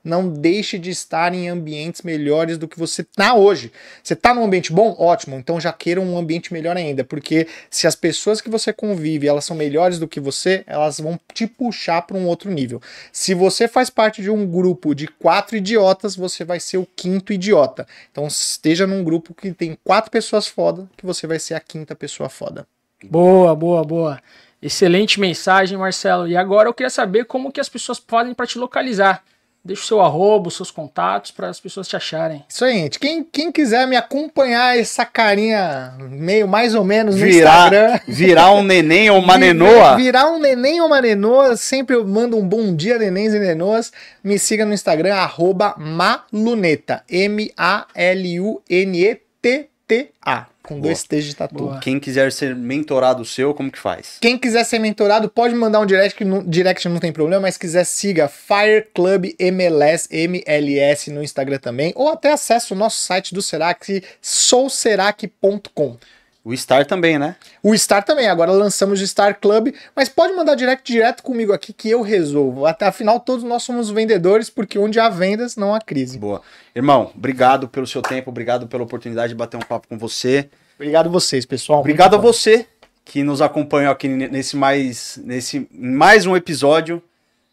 [SPEAKER 2] não deixe de estar em ambientes melhores do que você está hoje. Você está num ambiente bom? Ótimo. Então já queira um ambiente melhor ainda, porque se as pessoas que você convive, elas são melhores do que você, elas vão te puxar para um outro nível. Se você faz parte de um grupo de 4 idiotas, você vai ser o 5º idiota. Então esteja num grupo que tem 4 pessoas foda, que você vai ser a 5ª pessoa foda.
[SPEAKER 3] Boa. Excelente mensagem, Marcelo. E agora eu queria saber como que as pessoas podem para te localizar. deixa o seu arroba, os seus contatos para as pessoas te acharem.
[SPEAKER 2] Isso aí, gente. Quem quiser me acompanhar essa carinha meio mais ou menos no Instagram.
[SPEAKER 1] Virar um neném ou uma nenoa.
[SPEAKER 2] Virar um neném ou uma nenoa. Sempre eu mando um bom dia, nenéns e nenoas. Me siga no Instagram, @maluneta. MALUNETTA. Com 2 T's de tatu.
[SPEAKER 3] Boa.
[SPEAKER 1] Quem quiser ser mentorado seu, como que faz?
[SPEAKER 2] Quem quiser ser mentorado, pode mandar um direct, direct não tem problema, mas quiser siga Fire Club MLS no Instagram também, ou até acesse o nosso site do Serac, souserac.com.
[SPEAKER 1] O Star também, né?
[SPEAKER 2] O Star também, agora lançamos o Star Club, mas pode mandar direct direto comigo aqui que eu resolvo. Até afinal, todos nós somos vendedores, porque onde há vendas, não há crise.
[SPEAKER 1] Boa. Irmão, obrigado pelo seu tempo, obrigado pela oportunidade de bater um papo com você.
[SPEAKER 2] Obrigado a vocês, pessoal.
[SPEAKER 1] Obrigado a você que nos acompanhou aqui nesse mais um episódio.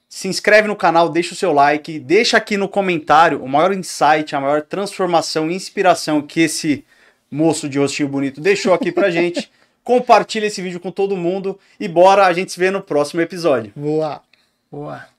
[SPEAKER 1] Se inscreve no canal, deixa o seu like, deixa aqui no comentário o maior insight, a maior transformação e inspiração que esse moço de rostinho bonito deixou aqui pra gente. Compartilha esse vídeo com todo mundo e bora, a gente se vê no próximo episódio.
[SPEAKER 2] Boa.
[SPEAKER 3] Boa.